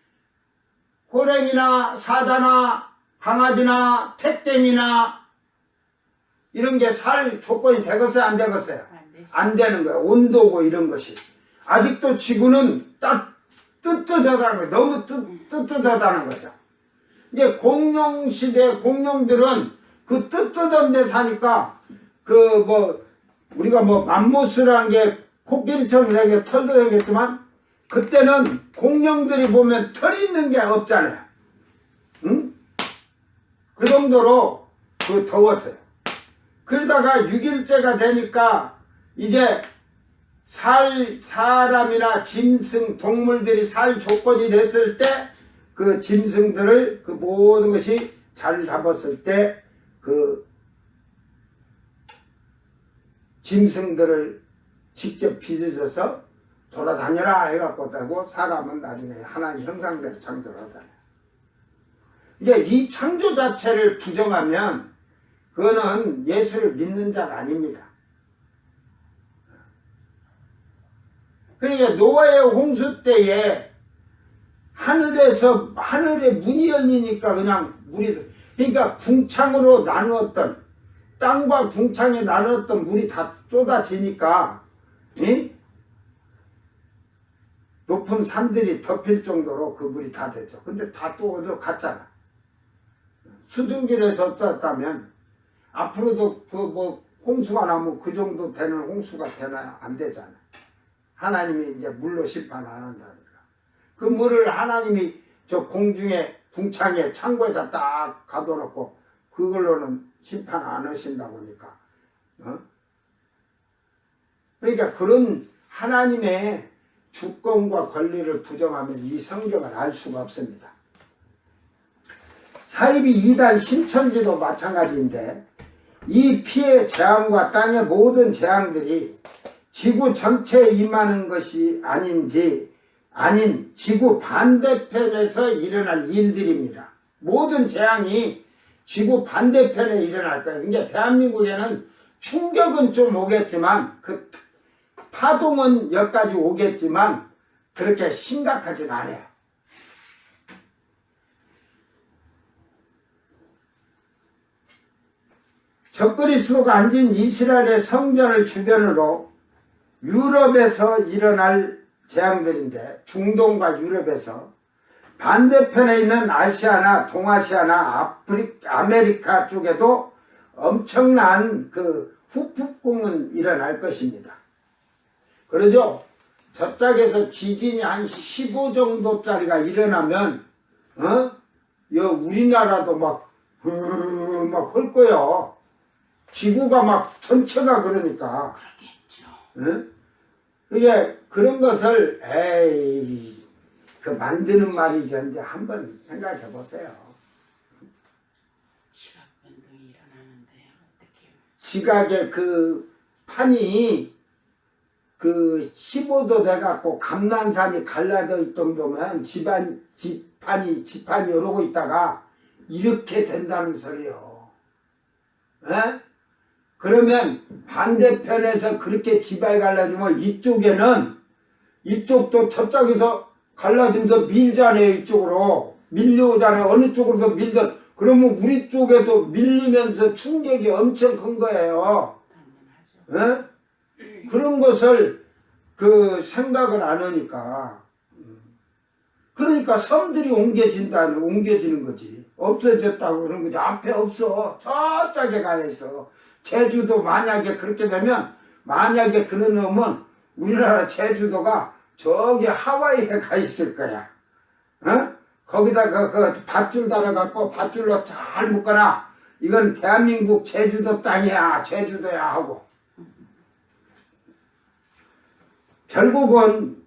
호랭이나 사자나 강아지나 택댐이나 이런 게 살 조건이 되겠어요? 안 되겠어요? 안 되는 거예요. 온도고 이런 것이. 아직도 지구는 뜨뜻하다는 거예요. 너무 뜨뜻하다는 거죠. 이제 공룡시대 공룡들은 그 뜨뜻한 데 사니까 그 뭐 우리가 뭐 맘모스라는 게 코끼리처럼 생겨 털도 생겼지만 그때는 공룡들이 보면 털 있는 게 없잖아요. 그 정도로 그 더웠어요. 그러다가 6일째가 되니까 이제 사람이나 짐승, 동물들이 살 조건이 됐을 때 그 짐승들을 그 모든 것이 잘 잡았을 때 그 짐승들을 직접 빚으셔서 돌아다녀라 해갖고 되고 사람은 나중에 하나님 형상대로 창조를 하잖아요. 이게 이 창조 자체를 부정하면 그거는 예수를 믿는 자가 아닙니다. 그러니까 노아의 홍수 때에 하늘에 문이 열리니까 그냥 물이, 그러니까 궁창으로 나누었던, 땅과 궁창에 나누었던 물이 다 쏟아지니까, 예? 높은 산들이 덮일 정도로 그 물이 다 됐죠. 근데 다 또 어디로 갔잖아. 수증기에서 없었다면, 앞으로도 그 뭐 홍수가 나면 그 정도 되는 홍수가 되나요? 안 되잖아. 하나님이 이제 물로 심판 안 한다니까. 그 물을 하나님이 저 공중에 궁창에 창고에다 딱 가둬놓고 그걸로는 심판 안 하신다고 하니까. 그러니까 그런 하나님의 주권과 권리를 부정하면 이 성경을 알 수가 없습니다. 사이비 2단 신천지도 마찬가지인데 이 피해 재앙과 땅의 모든 재앙들이 지구 전체에 임하는 것이 아닌 지구 반대편에서 일어날 일들입니다. 모든 재앙이 지구 반대편에 일어날 거예요. 그러니까 대한민국에는 충격은 좀 오겠지만 그 파동은 여기까지 오겠지만 그렇게 심각하진 않아요. 적그리스도가 앉은 이스라엘의 성전을 주변으로 유럽에서 일어날 재앙들인데 중동과 유럽에서 반대편에 있는 아시아나 동아시아나 아메리카 쪽에도 엄청난 그 후폭풍은 일어날 것입니다. 그러죠? 저쪽에서 지진이 한 15 정도짜리가 일어나면 우리나라도 막 할 거예요. 지구가 막 전체가 그러니까.
그러겠죠.
응? 그게 그런 것을 그 만드는 말이죠. 이제 한번 생각해 보세요.
지각 변동이 일어나는데 어떻게?
지각의 그 판이 그 15도 돼갖고 감난산이 갈라질 정도면 지판이 이러고 있다가 이렇게 된다는 소리요. 에? 그러면 반대편에서 그렇게 지방이 갈라지면 이쪽도 저쪽에서 갈라지면서 밀잖아요. 이쪽으로 밀려오잖아요. 어느 쪽으로도 밀던, 그러면 우리 쪽에도 밀리면서 충격이 엄청 큰 거예요.
당연하죠.
에? 그런 것을 그 생각을 안 하니까, 그러니까 섬들이 옮겨지는 거지. 없어졌다고 그런 거지. 앞에 없어. 저쪽에 가 있어. 제주도 만약에 그렇게 되면, 만약에 그런 놈은 우리나라 제주도가 저기 하와이에 가 있을 거야. 거기다가 그 밧줄 달아갖고 밧줄로 잘 묶어놔. 이건 대한민국 제주도 땅이야. 제주도야 하고. 결국은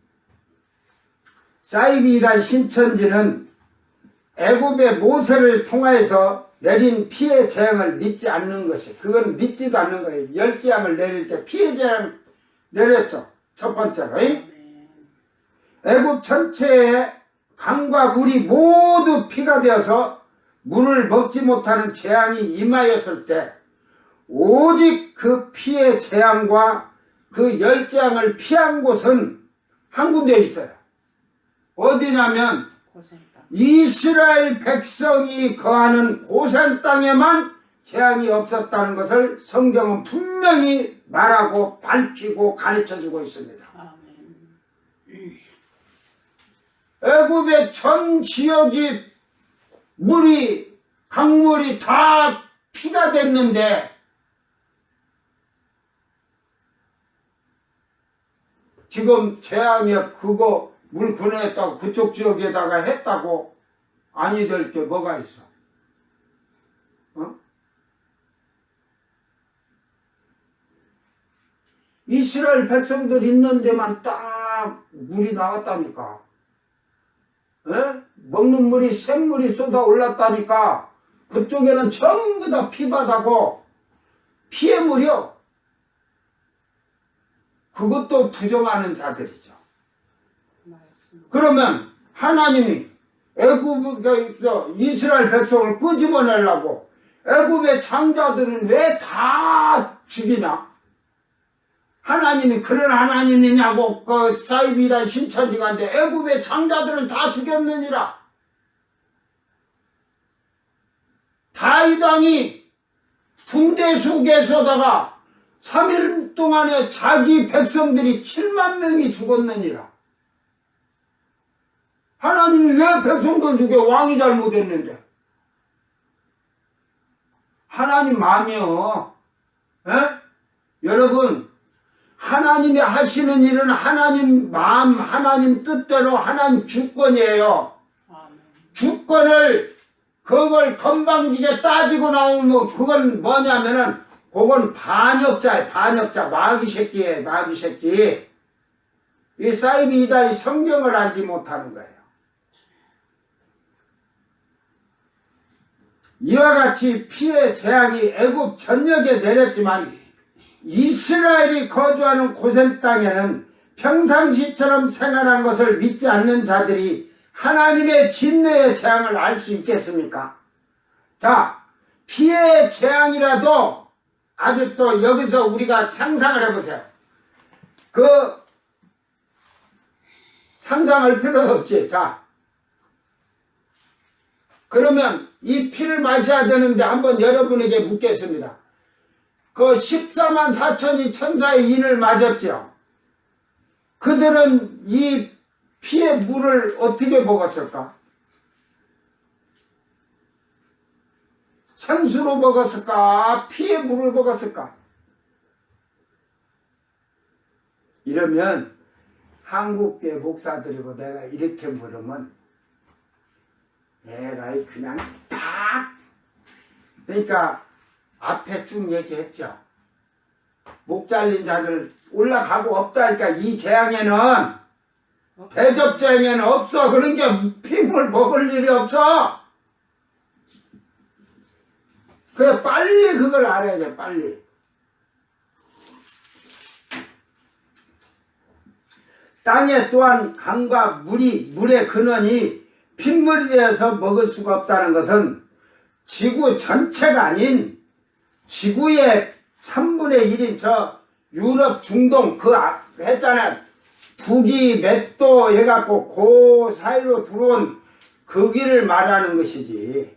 사이비란 신천지는 애굽의 모세를 통하여서 내린 피해 재앙을 믿지 않는 것이, 그건 믿지도 않는 거예요. 열 재앙을 내릴 때 피해 재앙 내렸죠. 첫 번째로. 애굽 전체에 강과 물이 모두 피가 되어서 물을 먹지 못하는 재앙이 임하였을 때 오직 그 피해 재앙과 그 열 재앙을 피한 곳은 한 군데 있어요. 어디냐면
고생했다.
이스라엘 백성이 거하는 고센 땅에만 재앙이 없었다는 것을 성경은 분명히 말하고 밝히고 가르쳐주고 있습니다.
아멘.
애굽의 전 지역이 강물이 다 피가 됐는데 지금 재앙이 그거 물 건너했다고 그쪽 지역에다가 했다고 아니 될 게 뭐가 있어? 이스라엘 백성들 있는 데만 딱 물이 나왔다니까. 에? 먹는 물이 샘물이 쏟아 올랐다니까. 그쪽에는 전부 다 피바다고 피해물이요. 그것도 부정하는 자들이죠.
말씀.
그러면 하나님이 애굽에서 이스라엘 백성을 끄집어내려고 애굽의 장자들은 왜 다 죽이냐? 하나님이 그런 하나님이냐고 그 사이비단 신천지가인데 애굽의 장자들을 다 죽였느니라. 다윗 왕이 군대 속에서다가 3일 동안에 자기 백성들이 7만 명이 죽었느니라. 하나님이 왜 백성들 죽여? 왕이 잘못했는데. 하나님 마음이요. 에? 여러분, 하나님이 하시는 일은 하나님 마음, 하나님 뜻대로 하나님 주권이에요.
아멘.
주권을 그걸 건방지게 따지고 나오면 그건 뭐냐면은 그건 반역자예요. 반역자. 마귀 새끼예요. 마귀 새끼. 이 사이비다 이 성경을 알지 못하는 거예요. 이와 같이 피해 재앙이 애굽 전역에 내렸지만 이스라엘이 거주하는 고센 땅에는 평상시처럼 생활한 것을 믿지 않는 자들이 하나님의 진노의 재앙을 알 수 있겠습니까? 자, 피해의 재앙이라도 아주 또 여기서 우리가 상상을 해보세요. 그 상상할 필요도 없지. 자, 그러면 이 피를 마셔야 되는데 한번 여러분에게 묻겠습니다. 그 14만 4천이 천사의 인을 맞았죠. 그들은 이 피의 물을 어떻게 먹었을까? 생수로 먹었을까? 피의 물을 먹었을까? 이러면 한국계 목사들이고 내가 이렇게 물으면 에라이 그냥 딱 그러니까 앞에 쭉 얘기했죠. 목 잘린 자들 올라가고 없다니까. 이 재앙에는 대접재앙에는 없어. 그런 게 피물 먹을 일이 없어. 그래 빨리 그걸 알아야 돼. 빨리. 땅에 또한 강과 물의 근원이 핏물이 되어서 먹을 수가 없다는 것은 지구 전체가 아닌 지구의 3분의 1인 저 유럽 중동 그 했잖아요. 북이 몇 도 해갖고 그 사이로 들어온 그 길을 말하는 것이지.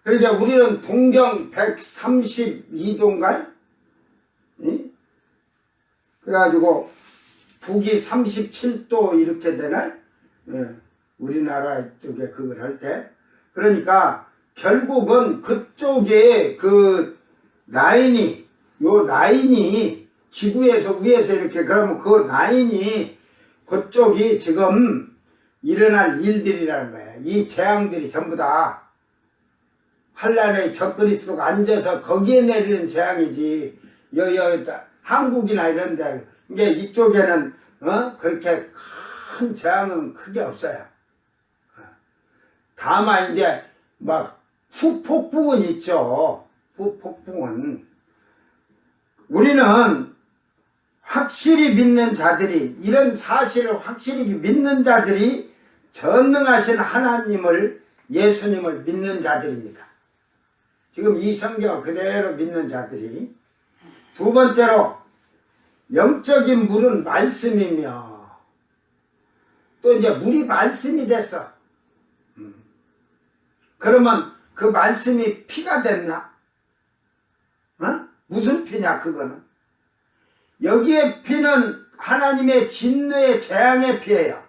그러니까 우리는 동경 132도인가요? 그래가지고 북이 37도 이렇게 되나? 예, 우리나라 쪽에 그걸 할 때. 그러니까 결국은 그쪽에 그 라인이 지구에서 위에서 이렇게 그러면 그 라인이 그쪽이 지금 일어날 일들이라는 거예요. 이 재앙들이 전부 다 환란의 적그리스도가 앉아서 거기에 내리는 재앙이지. 한국이나 이런 데 이게 이쪽에는 그렇게 큰 재앙은 크게 없어요. 다만 이제 막 후폭풍은 있죠. 후폭풍은 우리는 확실히 믿는 자들이 이런 사실을 확실히 믿는 자들이 전능하신 하나님을 예수님을 믿는 자들입니다. 지금 이 성경을 그대로 믿는 자들이. 두 번째로 영적인 물은 말씀이며 또 이제 물이 말씀이 됐어. 그러면 그 말씀이 피가 됐나? 무슨 피냐 그거는? 여기에 피는 하나님의 진노의 재앙의 피예요.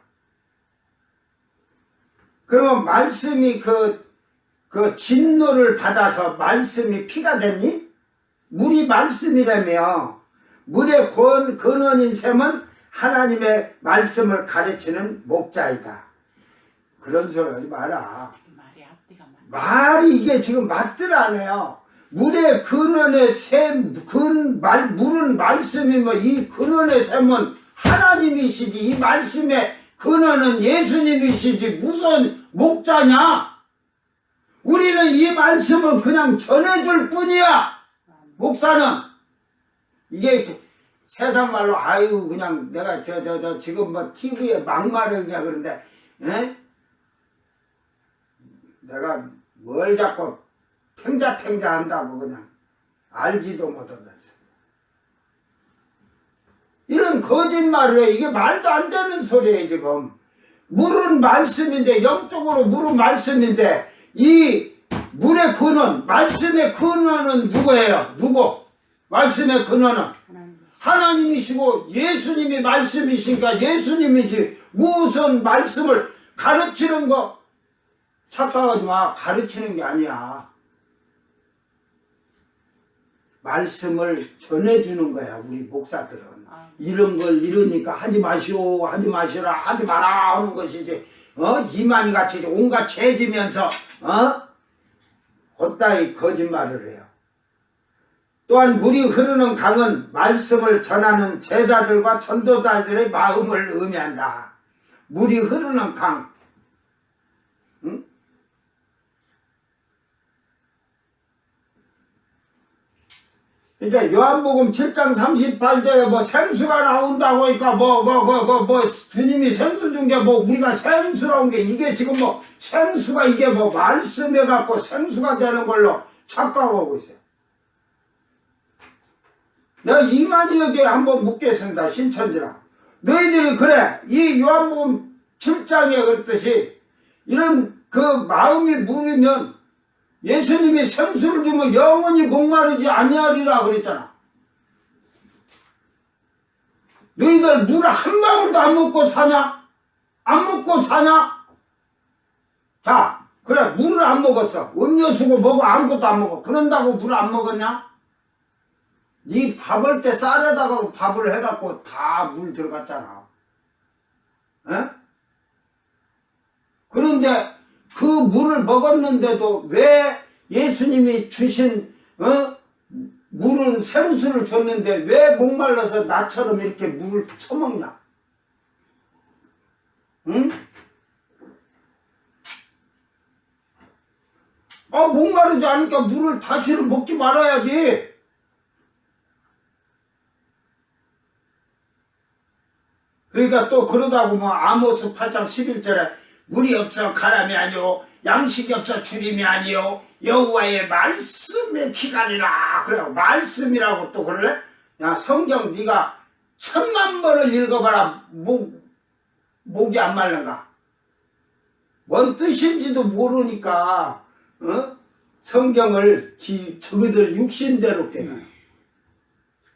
그러면 말씀이 그 진노를 받아서 말씀이 피가 됐니? 물이 말씀이라며. 물의 근원인 셈은 하나님의 말씀을 가르치는 목자이다. 그런 소리 하지 마라.
말이 앞뒤가 맞.
말이 이게 지금 맞더라네요. 물의 근원의 물은 말씀이면 이 근원의 샘은 하나님이시지, 이 말씀의 근원은 예수님이시지 무슨 목자냐? 우리는 이 말씀을 그냥 전해줄 뿐이야. 목사는 이게 세상 말로 아유 그냥 내가 저 지금 뭐 TV에 막말하냐 그런데 에? 내가 뭘 자꾸 탱자탱자 한다고 그냥 알지도 못하면서 이런 거짓말을 해. 이게 말도 안 되는 소리예요. 지금 물은 말씀인데, 영적으로 물은 말씀인데, 이 물의 근원, 말씀의 근원은 누구예요? 누구? 말씀의 근원은 하나님이시고 예수님이 말씀이시니까 예수님이지. 무슨 말씀을 가르치는 거 착각하지 마. 가르치는 게 아니야. 말씀을 전해주는 거야. 우리 목사들은 이런 걸 이러니까 하지 마시오, 하지 마시라, 하지 마라 하는 것이지. 이만희 같이 온갖 죄지면서 곧다이 거짓말을 해요. 또한 물이 흐르는 강은 말씀을 전하는 제자들과 전도자들의 마음을 의미한다. 물이 흐르는 강. 응? 그러니까 요한복음 7장 38절에 뭐 생수가 나온다고 하니까 뭐 주님이 생수 준 게 뭐 우리가 생수라운 게 이게 지금 뭐 생수가 이게 뭐 말씀해 갖고 생수가 되는 걸로 착각하고 있어요. 내가 이만희에게 한번 묻겠습니다. 신천지라. 너희들이 그래 이 요한복음 7장에 그랬듯이 이런 그 마음이 물이면 예수님이 생수를 주면 영원히 목마르지 아니하리라 그랬잖아. 너희들 물 한 방울도 안 먹고 사냐? 안 먹고 사냐? 자, 그래 물을 안 먹었어. 음료수고 뭐고 아무것도 안 먹어. 그런다고 물 안 먹었냐? 네 밥을 때 쌀에다가 밥을 해갖고 다 물 들어갔잖아. 에? 그런데 그 물을 먹었는데도 왜 예수님이 주신 물은 생수를 줬는데 왜 목말라서 나처럼 이렇게 물을 처먹냐? 응? 목마르지 않으니까 물을 다시는 먹지 말아야지. 그러니까 또 그러다고 뭐 아모스 8장 11절에 물이 없어 가람이 아니오 양식이 없어 주림이 아니오 여호와의 말씀의 기간이라. 그래요. 말씀이라고 또 그럴래? 야 성경 네가 1000만 번을 읽어봐라. 목이 안 말른가? 뭔 뜻인지도 모르니까 성경을 저기들 육신대로 깨나.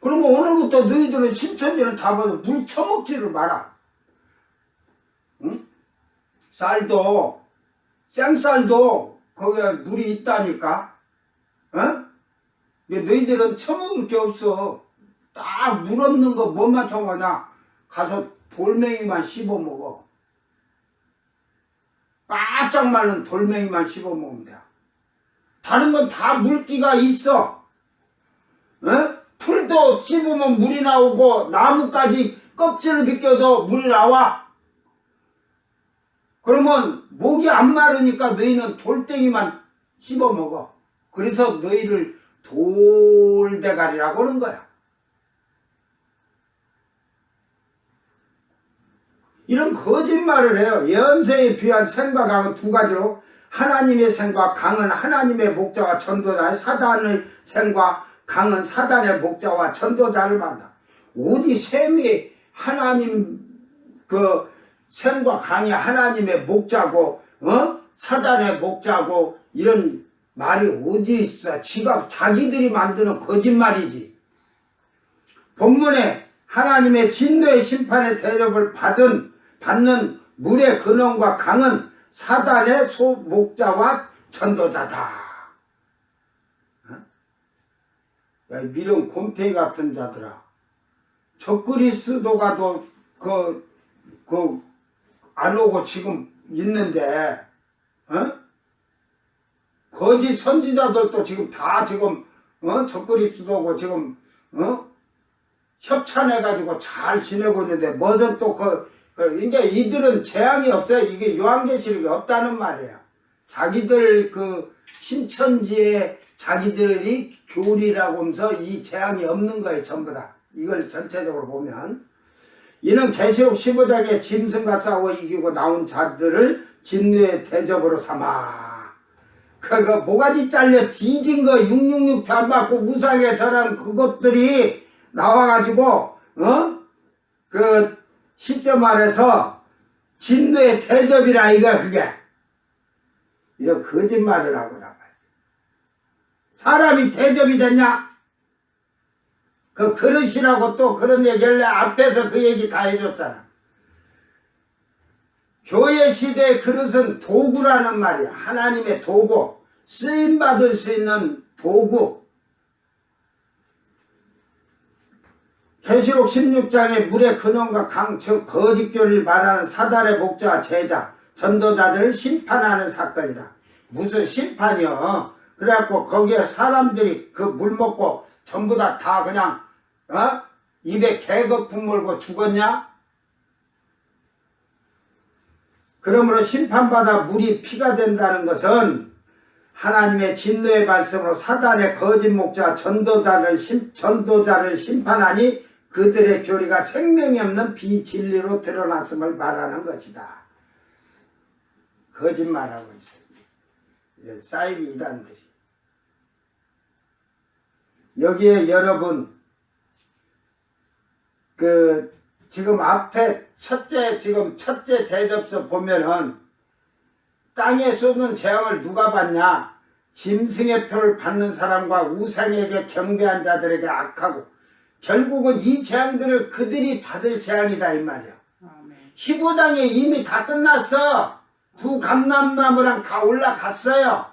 그러면 오늘부터 너희들은 신천지는 다 봐도 물 처먹지를 마라. 응? 쌀도 생쌀도 거기에 물이 있다니까. 너희들은 처먹을 게 없어. 딱 물 없는 거 뭐만 처먹냐? 가서 돌멩이만 씹어 먹어. 바짝 마른 돌멩이만 씹어 먹으면 돼. 다른 건 다 물기가 있어. 풀도 씹으면 물이 나오고 나무까지 껍질을 벗겨도 물이 나와. 그러면 목이 안 마르니까 너희는 돌덩이만 씹어 먹어. 그래서 너희를 돌대가리라고 하는 거야. 이런 거짓말을 해요. 예언서에 비한 샘과 강은 두 가지로 하나님의 샘과 강은 하나님의 목자와 전도자의 사단의 샘과 강은 사단의 목자와 전도자를 말한다. 어디 샘이 하나님 그 샘과 강이 하나님의 목자고 사단의 목자고 이런 말이 어디 있어. 자기들이 만드는 거짓말이지. 본문에 하나님의 진노의 심판의 대접을 받는 물의 근원과 강은 사단의 목자와 전도자다. 야, 미련 곰탱이 같은 자들아. 적그리스도가 안 오고 지금 있는데, 거짓 선지자들도 지금 다 지금, 적그리스도 오고 지금, 협찬해가지고 잘 지내고 있는데, 뭐든 또 이제 이들은 재앙이 없어요. 이게 요한계시록이 없다는 말이에요. 자기들 그 신천지에 자기들이 교리라고 하면서 이 재앙이 없는 거예요. 전부 다. 이걸 전체적으로 보면. 이는 계시록 15장에 짐승과 싸워 이기고 나온 자들을 진노의 대접으로 삼아. 그 모가지 잘려 뒤진 거 666표 안 받고 우상에 절한 그것들이 나와가지고 쉽게 말해서 진노의 대접이라 이거 그게. 이런 거짓말을 하고 나갔어. 사람이 대접이 됐냐? 그 그릇이라고 또 그런 얘기를 앞에서 그 얘기 다 해줬잖아. 교회 시대의 그릇은 도구라는 말이야. 하나님의 도구. 쓰임받을 수 있는 도구. 계시록 16장에 물의 근원과 강, 즉 거짓교를 말하는 사단의 목자 제자, 전도자들을 심판하는 사건이다. 무슨 심판이요? 그래갖고 거기에 사람들이 그 물 먹고 전부 다 그냥 입에 개거품 물고 죽었냐? 그러므로 심판받아 물이 피가 된다는 것은 하나님의 진노의 말씀으로 사단의 거짓 목자 전도자를 심판하니 그들의 교리가 생명이 없는 비진리로 드러났음을 말하는 것이다. 거짓말하고 있어요. 이런 사이비 이단들이. 여기에 여러분 지금 앞에 첫째 대접서 보면은 땅에 쏟는 재앙을 누가 받냐? 짐승의 표를 받는 사람과 우상에게 경배한 자들에게 악하고, 결국은 이 재앙들을 그들이 받을 재앙이다 이 말이야. 15장에 이미 다 끝났어. 두 감람나무랑 다 올라갔어요.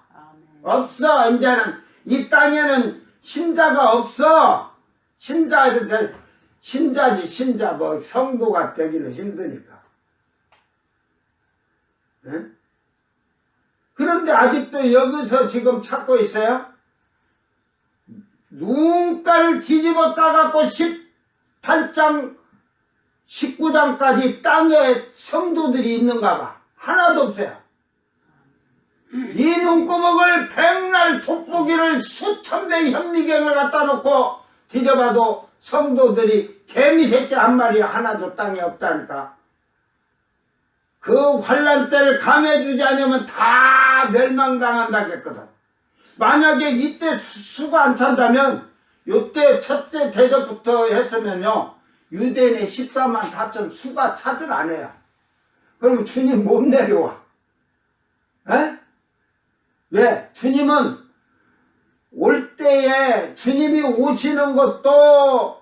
없어. 이제는 이 땅에는 신자가 없어. 신자지 신자. 뭐 성도가 되기는 힘드니까. 네? 그런데 아직도 여기서 지금 찾고 있어요. 눈가를 뒤집어 까갖고 18장 19장까지 땅에 성도들이 있는가 봐. 하나도 없어요. 이 눈구멍을 백날 돋보기를 수천 배 현미경을 갖다 놓고 뒤져봐도 성도들이 개미새끼 한 마리 하나도 땅에 없다니까. 그 환란 때를 감해주지 않으면 다 멸망당한다겠거든. 만약에 이때 수가 안 찬다면 요때 첫째 대접부터 했으면요 유대인의 14만 4천 수가 차들 안 해요. 그럼 주님 못 내려와. 에? 왜? 주님은 올 때에 주님이 오시는 것도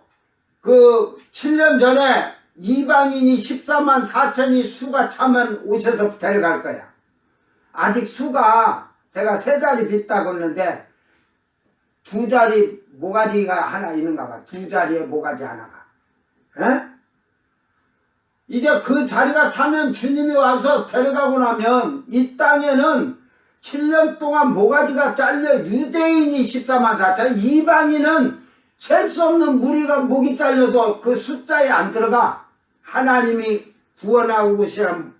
그 7년 전에 이방인이 14만 4천이 수가 차면 오셔서 데려갈 거야. 아직 수가 제가 3자리 빗다고 했는데 2자리 모가지가 하나 있는가 봐. 2자리에 모가지 하나가. 에? 이제 그 자리가 차면 주님이 와서 데려가고 나면 이 땅에는 7년 동안 모가지가 잘려 유대인이 14만 4천, 이방인은 셀 수 없는 무리가 목이 잘려도 그 숫자에 안 들어가. 하나님이 구원하고 계시란,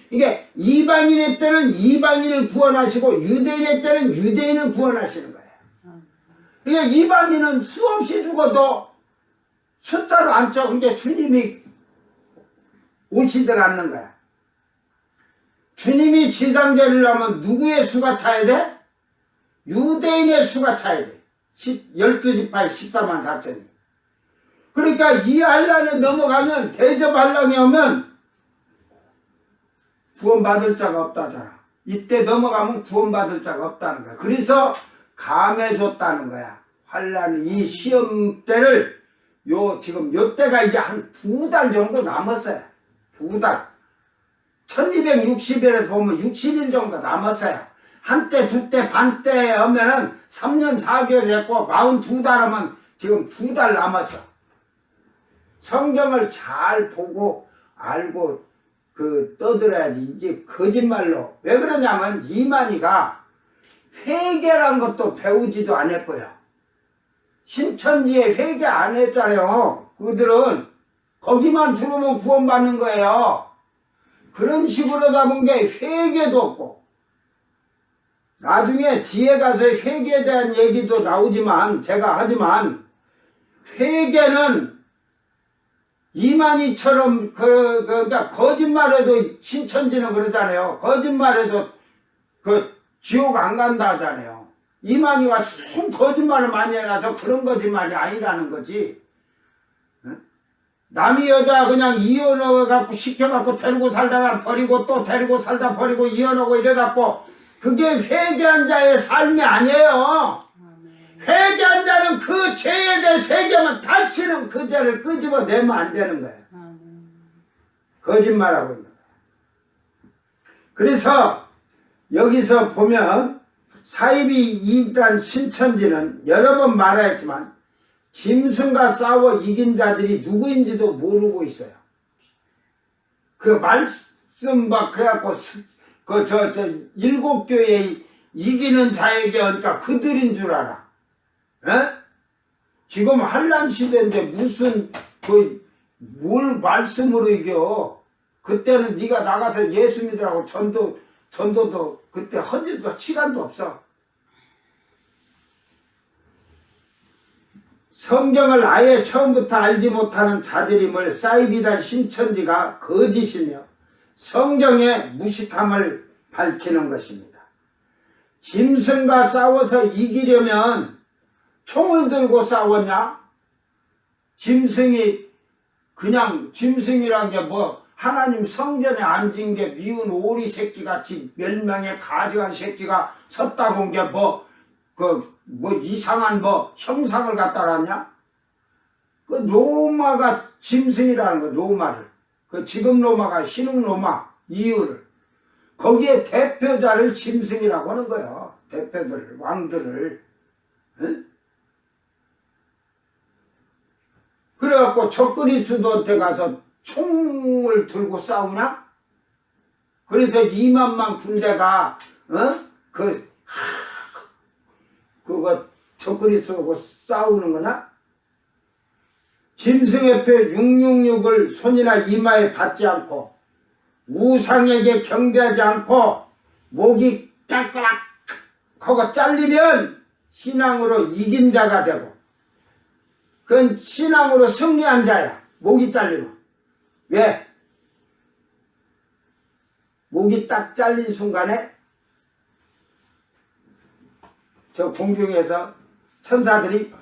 이게 이방인의 때는 이방인을 구원하시고 유대인의 때는 유대인을 구원하시는 거예요. 그러니까 이방인은 수없이 죽어도 숫자로 안 쳐. 그게 주님이 오시들 않는 거야. 주님이 지상제를 하면 누구의 수가 차야 돼? 유대인의 수가 차야 돼. 12지파에 14만 4천이. 그러니까 이 한란에 넘어가면, 대접 한란에 오면 구원받을 자가 없다잖아. 이때 넘어가면 구원받을 자가 없다는 거야. 그래서 감해줬다는 거야. 한란이 이 시험 때를 지금 요 때가 이제 한 2달 정도 남았어요. 2달. 1260일에서 보면 60일 정도 남았어요. 한때, 두때, 반때 하면은 3년 4개월 했고 42달 하면 지금 2달 남았어. 성경을 잘 보고 알고 떠들어야지. 이게 거짓말로. 왜 그러냐면 이만희가 회개란 것도 배우지도 않았고요. 신천지에 회개 안 했잖아요. 그들은 거기만 들어오면 구원받는 거예요. 그런 식으로 잡은 게 회개도 없고, 나중에 뒤에 가서 회개에 대한 얘기도 나오지만, 제가 하지만, 회개는 이만희처럼, 그러니까 거짓말해도 신천지는 그러잖아요. 거짓말해도 지옥 안 간다 하잖아요. 이만희가 참 거짓말을 많이 해놔서 그런 거짓말이 아니라는 거지. 남이 여자 그냥 이혼해갖고 시켜갖고 데리고 살다가 버리고 또 데리고 살다 버리고 이혼하고 이래갖고 그게 회개한 자의 삶이 아니에요. 회개한 자는 그 죄에 대해 회개하면 다시는 그 죄를 끄집어내면 안 되는 거예요. 거짓말하고 있는 거예요. 그래서 여기서 보면 사입이 이단 신천지는 여러 번 말하였지만 짐승과 싸워 이긴 자들이 누구인지도 모르고 있어요. 그 말씀 막 그래갖고 일곱 교회 이기는 자에게 그러니까 그들인 줄 알아. 에? 지금 한란 시대인데 무슨 뭘 말씀으로 이겨? 그때는 네가 나가서 예수 믿으라고 전도도 그때 헌질도 시간도 없어. 성경을 아예 처음부터 알지 못하는 자들임을 사이비단 신천지가 거짓이며 성경의 무식함을 밝히는 것입니다. 짐승과 싸워서 이기려면 총을 들고 싸웠냐? 짐승이 그냥 짐승이란 게 뭐 하나님 성전에 앉은 게 미운 오리 새끼같이 멸망의 가증한 새끼가 섰다고 온 게 뭐 이상한 형상을 갖다 놨냐? 그 로마가 짐승이라는 거, 로마를. 지금 로마가 신흥 로마, 이유를. 거기에 대표자를 짐승이라고 하는 거예요. 대표들, 왕들을. 응? 그래갖고 적그리스도한테 가서 총을 들고 싸우냐? 그래서 2만만 군대가, 그거 적그리스도하고 싸우는 거냐? 짐승의 표 666을 손이나 이마에 받지 않고 우상에게 경배하지 않고 목이 깔깔락 하고 잘리면 신앙으로 이긴 자가 되고 그건 신앙으로 승리한 자야. 목이 잘리면. 왜? 목이 딱 잘린 순간에 저 공중에서 천사들이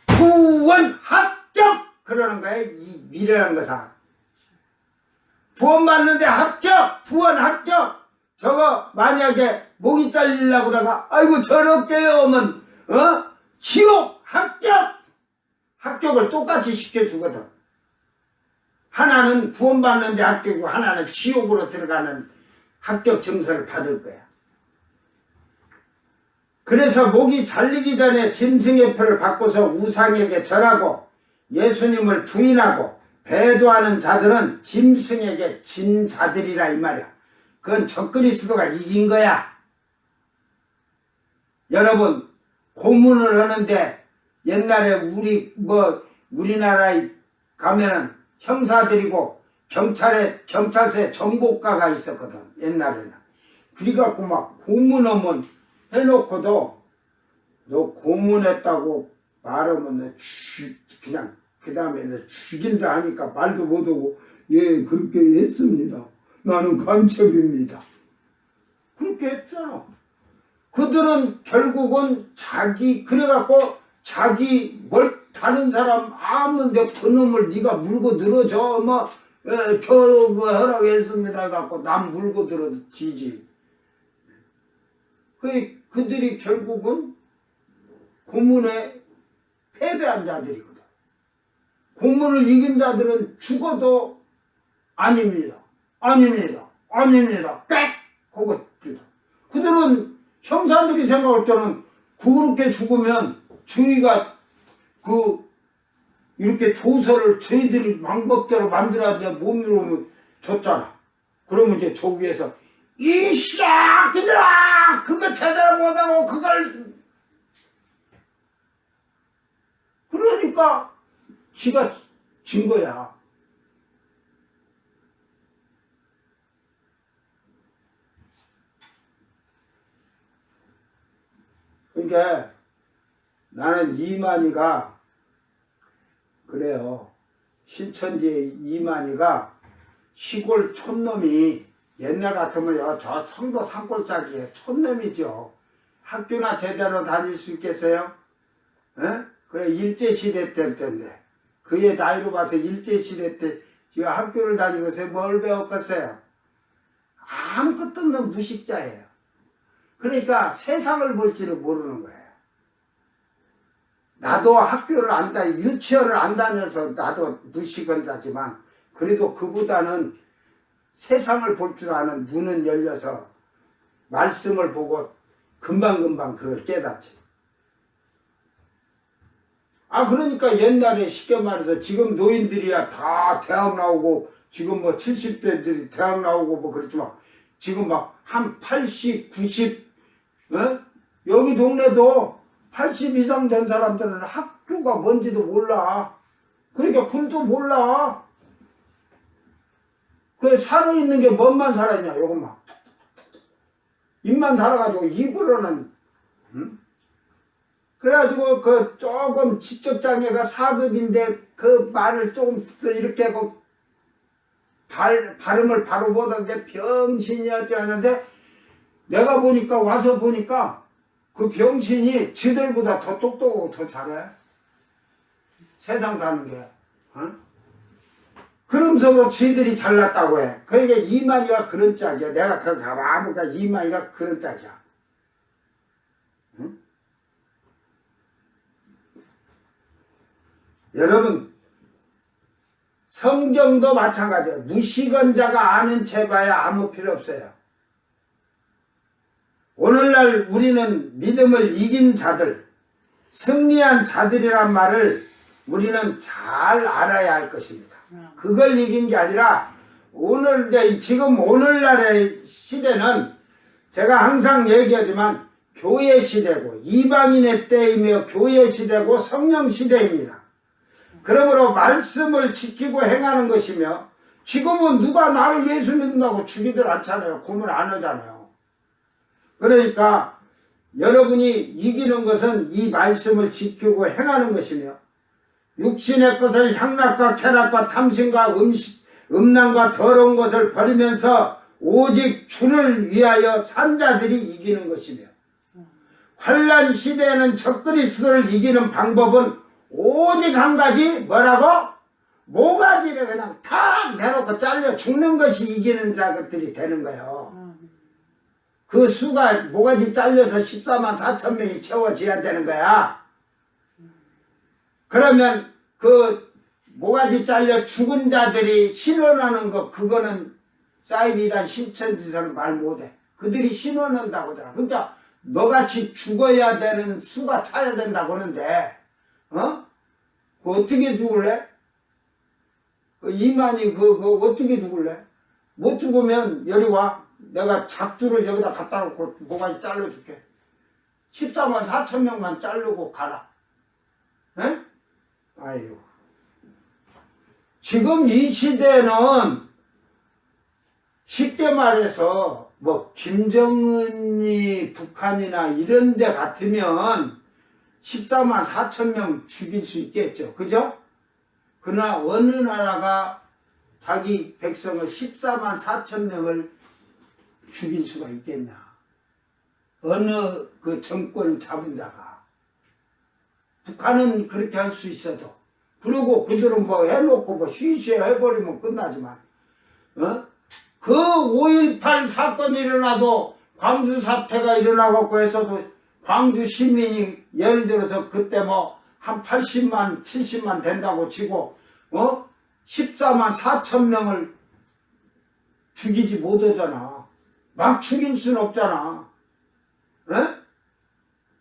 구원 합격! 그러는 거예요. 이 미래라는 것은. 구원 받는데 합격! 구원 합격! 저거 만약에 목이 잘리려고 다가 아이고 저렇게요 하면 지옥 합격! 합격을 똑같이 시켜주거든. 하나는 구원 받는데 합격이고 하나는 지옥으로 들어가는 합격 증서를 받을 거야. 그래서 목이 잘리기 전에 짐승의 표를 바꿔서 우상에게 절하고 예수님을 부인하고 배도하는 자들은 짐승에게 진 자들이라 이 말이야. 그건 적그리스도가 이긴 거야. 여러분 고문을 하는데 옛날에 우리나라에 가면은 형사들이고 경찰서에 정보과가 있었거든. 옛날에는. 그래갖고 막 고문하면 해놓고도 너 고문했다고 말하면 너 그냥 그 다음에 너 죽인다 하니까 말도 못하고 예 그렇게 했습니다. 나는 간첩입니다. 그렇게 했잖아. 그들은 결국은 그래갖고 다른 사람 아무데 그놈을 네가 물고 늘어져 저거 하라고 했습니다 해갖고 남 물고 들어지지. 그들이 결국은 고문에 패배한 자들이거든. 고문을 이긴 자들은 죽어도 아닙니다. 꽥! 하고 죽어. 그들은 형사들이 생각할 때는 그렇게 죽으면 저희가 이렇게 조서를 저희들이 방법대로 만들어야 돼. 몸으로 줬잖아. 그러면 이제 조기에서 이 씨앗들아 그거 제대로 못하고 그걸 그러니까 지가 진 거야. 그러니까 나는 이만희가 그래요. 신천지의 이만희가 시골 촌놈이 옛날 같으면 저 청도 산골짜기에 촌놈이죠. 학교나 제대로 다닐 수 있겠어요? 에? 그래 일제시대 때일 텐데 그의 나이로 봐서 일제시대 때 지금 학교를 다니고서 뭘 배웠겠어요? 아무것도 없는 무식자예요. 그러니까 세상을 볼 줄을 모르는 거예요. 나도 학교를 안 다니, 유치원을 안 다녀서 나도 무식원자지만 그래도 그보다는 세상을 볼 줄 아는 눈은 열려서 말씀을 보고 금방금방 그걸 깨닫지. 그러니까 옛날에 쉽게 말해서 지금 노인들이야 다 대학 나오고 지금 뭐 70대들이 대학 나오고 뭐 그렇지만 지금 막 한 80, 90 여기 동네도 80 이상 된 사람들은 학교가 뭔지도 몰라. 그러니까 글도 몰라. 그 살아있는 게 뭔만 살아있냐 요것만. 입만 살아가지고 입으로는 그래가지고 그 조금 지적장애가 4급인데 그 말을 조금 이렇게 하고 발음을 바로 못하는데 병신이었지 하는데 내가 보니까 와서 보니까 그 병신이 지들보다 더 똑똑하고 더 잘해. 세상 사는 게. 그러면서도 지들이 잘났다고 해. 그러니까 이만희가 그런 짝이야. 내가 그 가봐보니까 이만희가 그런 짝이야. 응? 여러분 성경도 마찬가지예요. 무식원자가 아는 채 봐야 아무 필요 없어요. 오늘날 우리는 믿음을 이긴 자들, 승리한 자들이란 말을 우리는 잘 알아야 할 것입니다. 그걸 이긴 게 아니라 지금 오늘날의 시대는 제가 항상 얘기하지만 교회 시대고 이방인의 때이며 교회 시대고 성령 시대입니다. 그러므로 말씀을 지키고 행하는 것이며 지금은 누가 나를 예수 믿는다고 죽이들 않잖아요. 구물 안 하잖아요. 그러니까 여러분이 이기는 것은 이 말씀을 지키고 행하는 것이며 육신의 것을 향락과 쾌락과 탐심과 음란과 더러운 것을 버리면서 오직 주를 위하여 산 자들이 이기는 것이며 환난 시대에는 적그리스도를 이기는 방법은 오직 한 가지 뭐라고? 모가지를 그냥 탁 내놓고 잘려 죽는 것이 이기는 자들이 되는 거예요. 그 수가 모가지 잘려서 14만 4천 명이 채워져야 되는 거야. 그러면 그 모가지 잘려 죽은 자들이 신원하는 거 그거는 사이비란 신천지서는 말 못해. 그들이 신원한다고 하더라. 그러니까 너같이 죽어야 되는 수가 차야 된다고 하는데 어떻게 죽을래? 이만희 어떻게 죽을래? 못 죽으면 여기 와. 내가 작두를 여기다 갖다 놓고 모가지 잘라줄게. 14만 4천 명만 자르고 가라. 에? 아유. 지금 이 시대는 쉽게 말해서 뭐 김정은이 북한이나 이런 데 같으면 14만 4천 명 죽일 수 있겠죠. 그죠? 그러나 어느 나라가 자기 백성을 14만 4천 명을 죽일 수가 있겠냐. 어느 그 정권 잡은 자가. 북한은 그렇게 할 수 있어도. 그리고 그들은 뭐 해놓고 뭐 쉬쉬 해버리면 끝나지만, 그 5.18 사건이 일어나도 광주 사태가 일어나고 해서도 광주 시민이 예를 들어서 그때 뭐 한 80만, 70만 된다고 치고, 14만 4천 명을 죽이지 못하잖아. 막 죽일 수는 없잖아.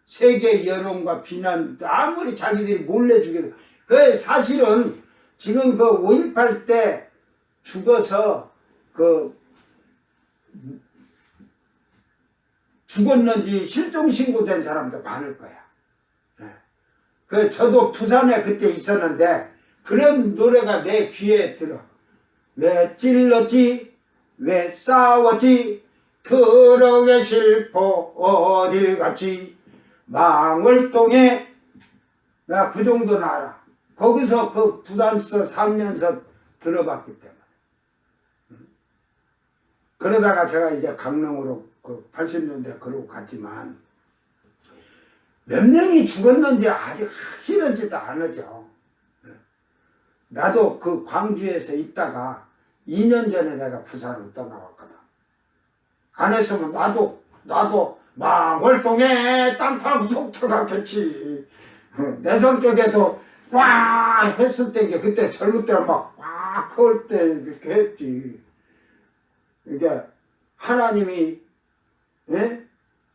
세계 여론과 비난, 아무리 자기들이 몰래 죽여도. 그 사실은 지금 그 5.18 때 죽어서 그 죽었는지 실종 신고된 사람도 많을 거야. 그 저도 부산에 그때 있었는데 그런 노래가 내 귀에 들어. 왜 찔렀지? 왜 싸웠지? 그러게 싫고 어딜 갔지? 망월동에 나 그 정도는 알아. 거기서 그 부산서 살면서 들어봤기 때문에. 그러다가 제가 이제 강릉으로 그 80년대 그러고 갔지만 몇 명이 죽었는지 아직 확실하지도 않으죠. 나도 그 광주에서 있다가 2년 전에 내가 부산으로 떠나왔거든. 안 했으면 나도 망월동에 땅파고 속 들어갔겠지. 내 성격에도 와 했을 때인게 그때 젊을 때는 막와 그럴 때 이렇게 했지. 이게 하나님이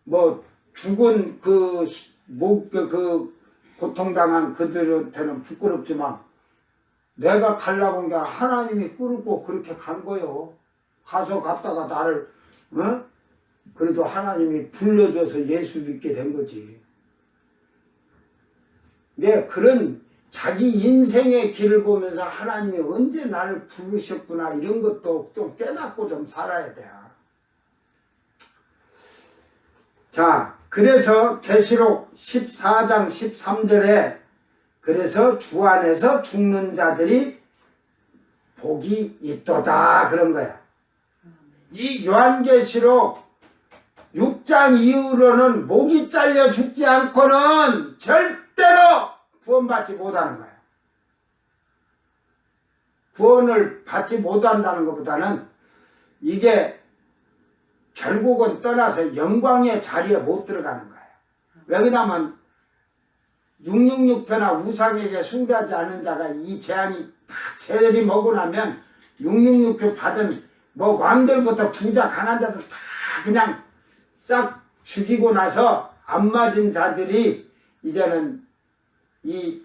뭐 죽은 그 고통당한 그들한테는 부끄럽지만 내가 가려고 한 게 하나님이 끌고 그렇게 간 거요. 가서 갔다가 나를 그래도 하나님이 불러줘서 예수 믿게 된 거지. 내 그런 자기 인생의 길을 보면서 하나님이 언제 나를 부르셨구나 이런 것도 좀 깨닫고 좀 살아야 돼. 자, 그래서 계시록 14장 13절에 그래서 주 안에서 죽는 자들이 복이 있도다 그런 거야. 이 요한계시록 6장 이후로는 목이 잘려 죽지 않고는 절대로 구원받지 못하는 거야. 구원을 받지 못한다는 것보다는 이게 결국은 떠나서 영광의 자리에 못 들어가는 거예요. 왜 그러냐면 666표나 우상에게 숭배하지 않은 자가 이 재앙이 다 재리 먹고 나면 666표 받은 뭐 왕들부터 부자 강한 자들 다 그냥 싹 죽이고 나서 안 맞은 자들이 이제는 이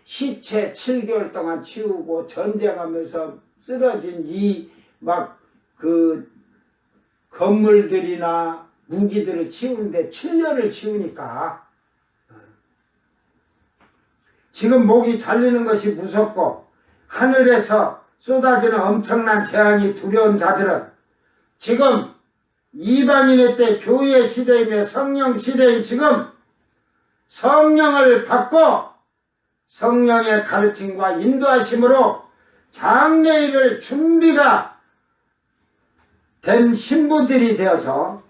시체 7개월 동안 치우고 전쟁하면서 쓰러진 이 막 그 건물들이나 무기들을 치우는데 7년을 치우니까 지금 목이 잘리는 것이 무섭고 하늘에서 쏟아지는 엄청난 재앙이 두려운 자들은 지금 이방인의 때 교회 시대이며 성령 시대인 지금 성령을 받고 성령의 가르침과 인도하심으로 장래일을 준비가 된 신부들이 되어서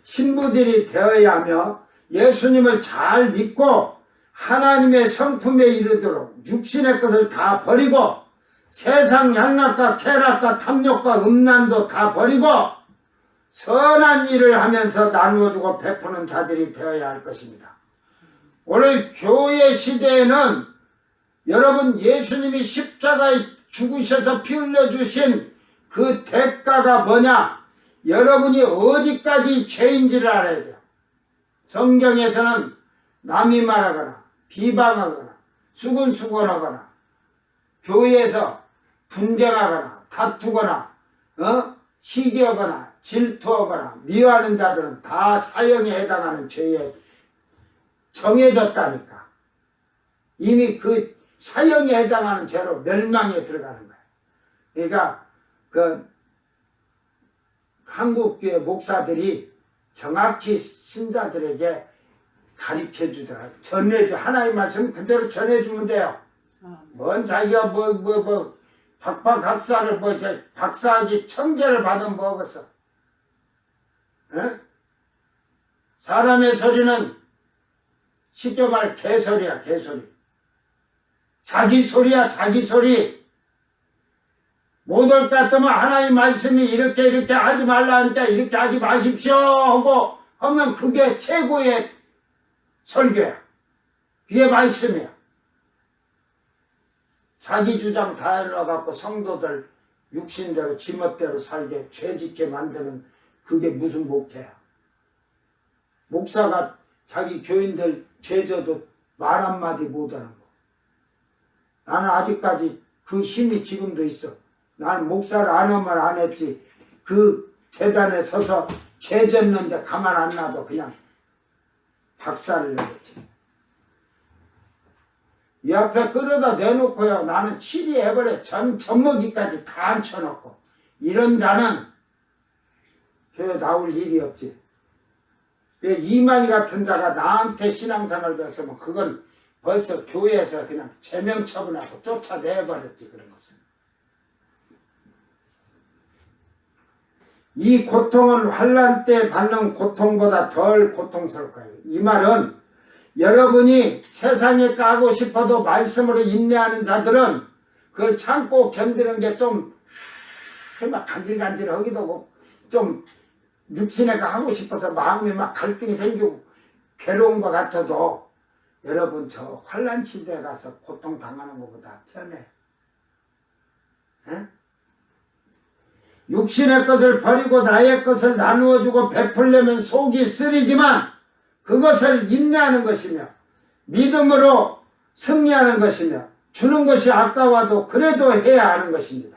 신부들이 되어야 하며 예수님을 잘 믿고 하나님의 성품에 이르도록 육신의 것을 다 버리고 세상 양락과 쾌락과 탐욕과 음란도 다 버리고 선한 일을 하면서 나누어주고 베푸는 자들이 되어야 할 것입니다. 오늘 교회 시대에는 여러분 예수님이 십자가에 죽으셔서 피 흘려주신 그 대가가 뭐냐? 여러분이 어디까지 죄인지를 알아야 돼요. 성경에서는 남이 말하거나 비방하거나 수근수근하거나 교회에서 분쟁하거나 다투거나 시기하거나 질투하거나 미워하는 자들은 다 사형에 해당하는 죄에 정해졌다니까. 이미 그 사형에 해당하는 죄로 멸망에 들어가는 거예요. 그러니까 그 한국교회 목사들이 정확히 신자들에게 가르쳐 주더라고요. 전해주 하나의 말씀 그대로 전해주면 돼요. 뭔 자기가 박박학사를 박사학위 1000개를 받으면 먹었어. 에? 사람의 소리는 쉽게 말해 개소리야, 개소리. 자기 소리야, 자기 소리. 못 올 것 같으면 하나의 말씀이 이렇게 하지 말라니까 이렇게 하지 마십시오 하고 하면 그게 최고의 설교야. 그게 말씀이야. 자기 주장 다 일러갖고 성도들 육신대로 지멋대로 살게 죄짓게 만드는 그게 무슨 목회야. 목사가 자기 교인들 죄져도 말 한마디 못하는 거. 나는 아직까지 그 힘이 지금도 있어. 난 목사를 안 하면 안 했지. 그 재단에 서서 죄 졌는데 가만 안 놔도 그냥 박살을 내겠지. 이 앞에 끌어다 내놓고요. 나는 치리해버려. 젖먹이까지 다 앉혀놓고. 이런 자는 교회 나올 일이 없지. 이만희 같은 자가 나한테 신앙생활 배웠으면 그건 벌써 교회에서 그냥 제명처분하고 쫓아내버렸지. 그런 것은. 이 고통은 환난 때 받는 고통보다 덜 고통스러울 거예요. 이 말은 여러분이 세상에 까고 싶어도 말씀으로 인내하는 자들은 그걸 참고 견디는 게 좀 막 간질간질하기도 하고 좀 육신애가 하고 싶어서 마음이 막 갈등이 생기고 괴로운 것 같아도 여러분 저 환난 시대에 가서 고통 당하는 것보다 편해. 에? 육신의 것을 버리고 나의 것을 나누어주고 베풀려면 속이 쓰리지만 그것을 인내하는 것이며 믿음으로 승리하는 것이며 주는 것이 아까워도 그래도 해야 하는 것입니다.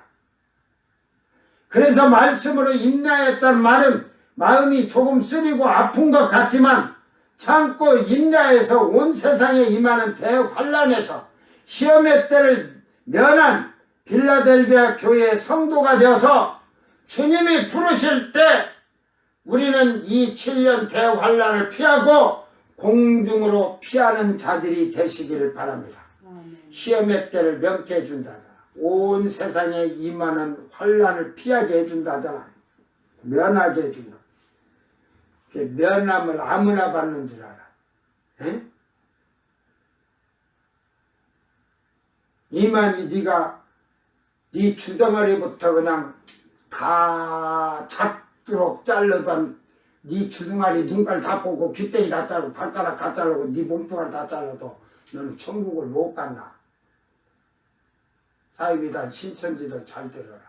그래서 말씀으로 인내하였다는 말은 마음이 조금 쓰리고 아픈 것 같지만 참고 인내해서 온 세상에 임하는 대환란에서 시험의 때를 면한 빌라델비아 교회의 성도가 되어서 주님이 부르실 때 우리는 이 7년 대환란을 피하고 공중으로 피하는 자들이 되시기를 바랍니다. 시험의 때를 면케 해준다잖아. 온 세상에 임하는 환란을 피하게 해준다잖아. 면하게 해준다. 면함을 아무나 받는 줄 알아. 에? 이만희 네가 네 주둥아리부터 그냥 다 작도록 자르던 네 주둥아리 눈깔 다 뽑고 귀때기 다 자르고 발가락 다 자르고 네 몸뚱아리 다 잘라도 너는 천국을 못 간다. 사이비단 신천지도 잘 들어라.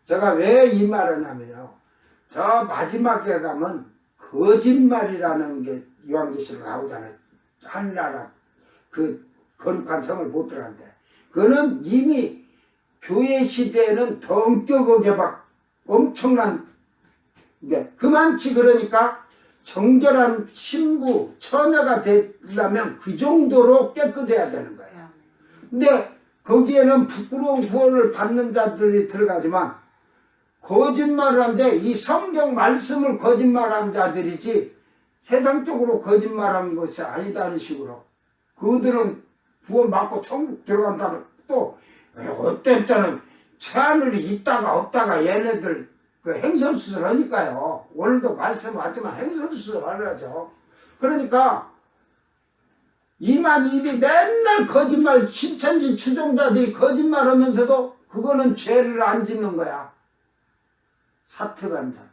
제가 왜 이 말을 하냐면요. 저 마지막에 가면 거짓말이라는 게 요한계시록 나오잖아요. 한나라 그 거룩한 성을 못 들어간대. 그거는 이미 교회 시대에는 더 엄격하게 막 엄청난 게 그만치 그러니까 정결한 신부 처녀가 되려면 그 정도로 깨끗해야 되는 거예요. 근데 거기에는 부끄러운 구원을 받는 자들이 들어가지만 거짓말을 하는데 이 성경 말씀을 거짓말한 자들이지 세상적으로 거짓말한 것이 아니다는 식으로 그들은 구원 받고 천국 들어간다는 또 어떤 때는 새하늘이 있다가 없다가 얘네들 그 행선수술 하니까요. 오늘도 말씀 왔지만 행선수술 하려죠. 그러니까 이만 입이 맨날 거짓말 신천지 추종자들이 거짓말하면서도 그거는 죄를 안 짓는 거야. 사특한 자들이.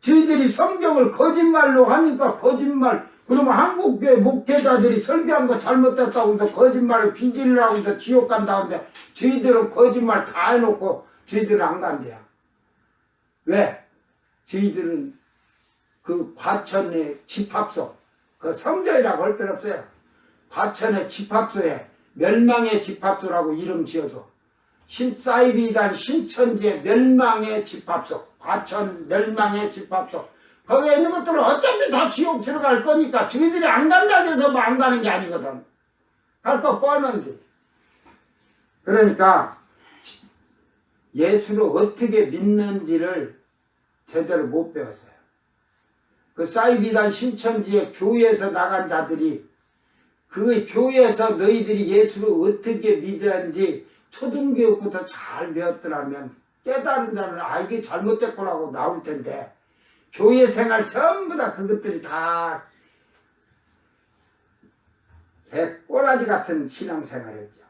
저희들이 성경을 거짓말로 하니까 거짓말 그러면 한국교회 목회자들이 설교한 거 잘못됐다고 해서 거짓말을 빚으려고 하면서 지옥 간다는데 저희들은 거짓말 다 해놓고 저희들은 안 간대요. 왜? 저희들은 그 과천의 집합소 그 성전이라고 할 필요 없어요. 과천의 집합소에 멸망의 집합소라고 이름 지어줘. 사이비단 신천지의 멸망의 집합소 과천 멸망의 집합소 거기에 있는 것들은 어차피 다 지옥 들어갈 거니까 저희들이 안 간다고 해서 뭐 안 가는 게 아니거든. 갈 거 뻔한데. 그러니까 예수를 어떻게 믿는지를 제대로 못 배웠어요. 그 사이비단 신천지의 교회에서 나간 자들이 그 교회에서 너희들이 예수를 어떻게 믿었는지 초등교육부터 잘 배웠더라면 깨달은 자는 아 이게 잘못됐구나고 나올 텐데 교회 생활 전부 다 그것들이 다 꼬라지 같은 신앙생활이었죠.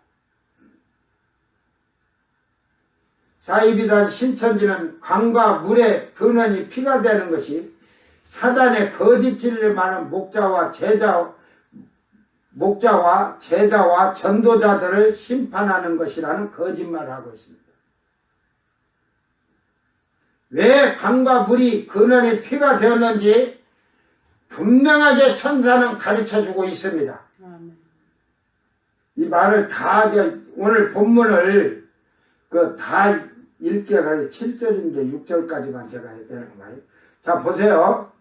사이비단 신천지는 강과 물의 근원이 피가 되는 것이 사단의 거짓 진리를 말하는 목자와 제자와 전도자들을 심판하는 것이라는 거짓말을 하고 있습니다. 왜 강과 물이 근원의 피가 되었는지 분명하게 천사는 가르쳐주고 있습니다. 이 이 말을 다 오늘 본문을 그 다 읽게 가요. 7절인데 6절까지만 제가 얘기하는 거예요. 자 보세요.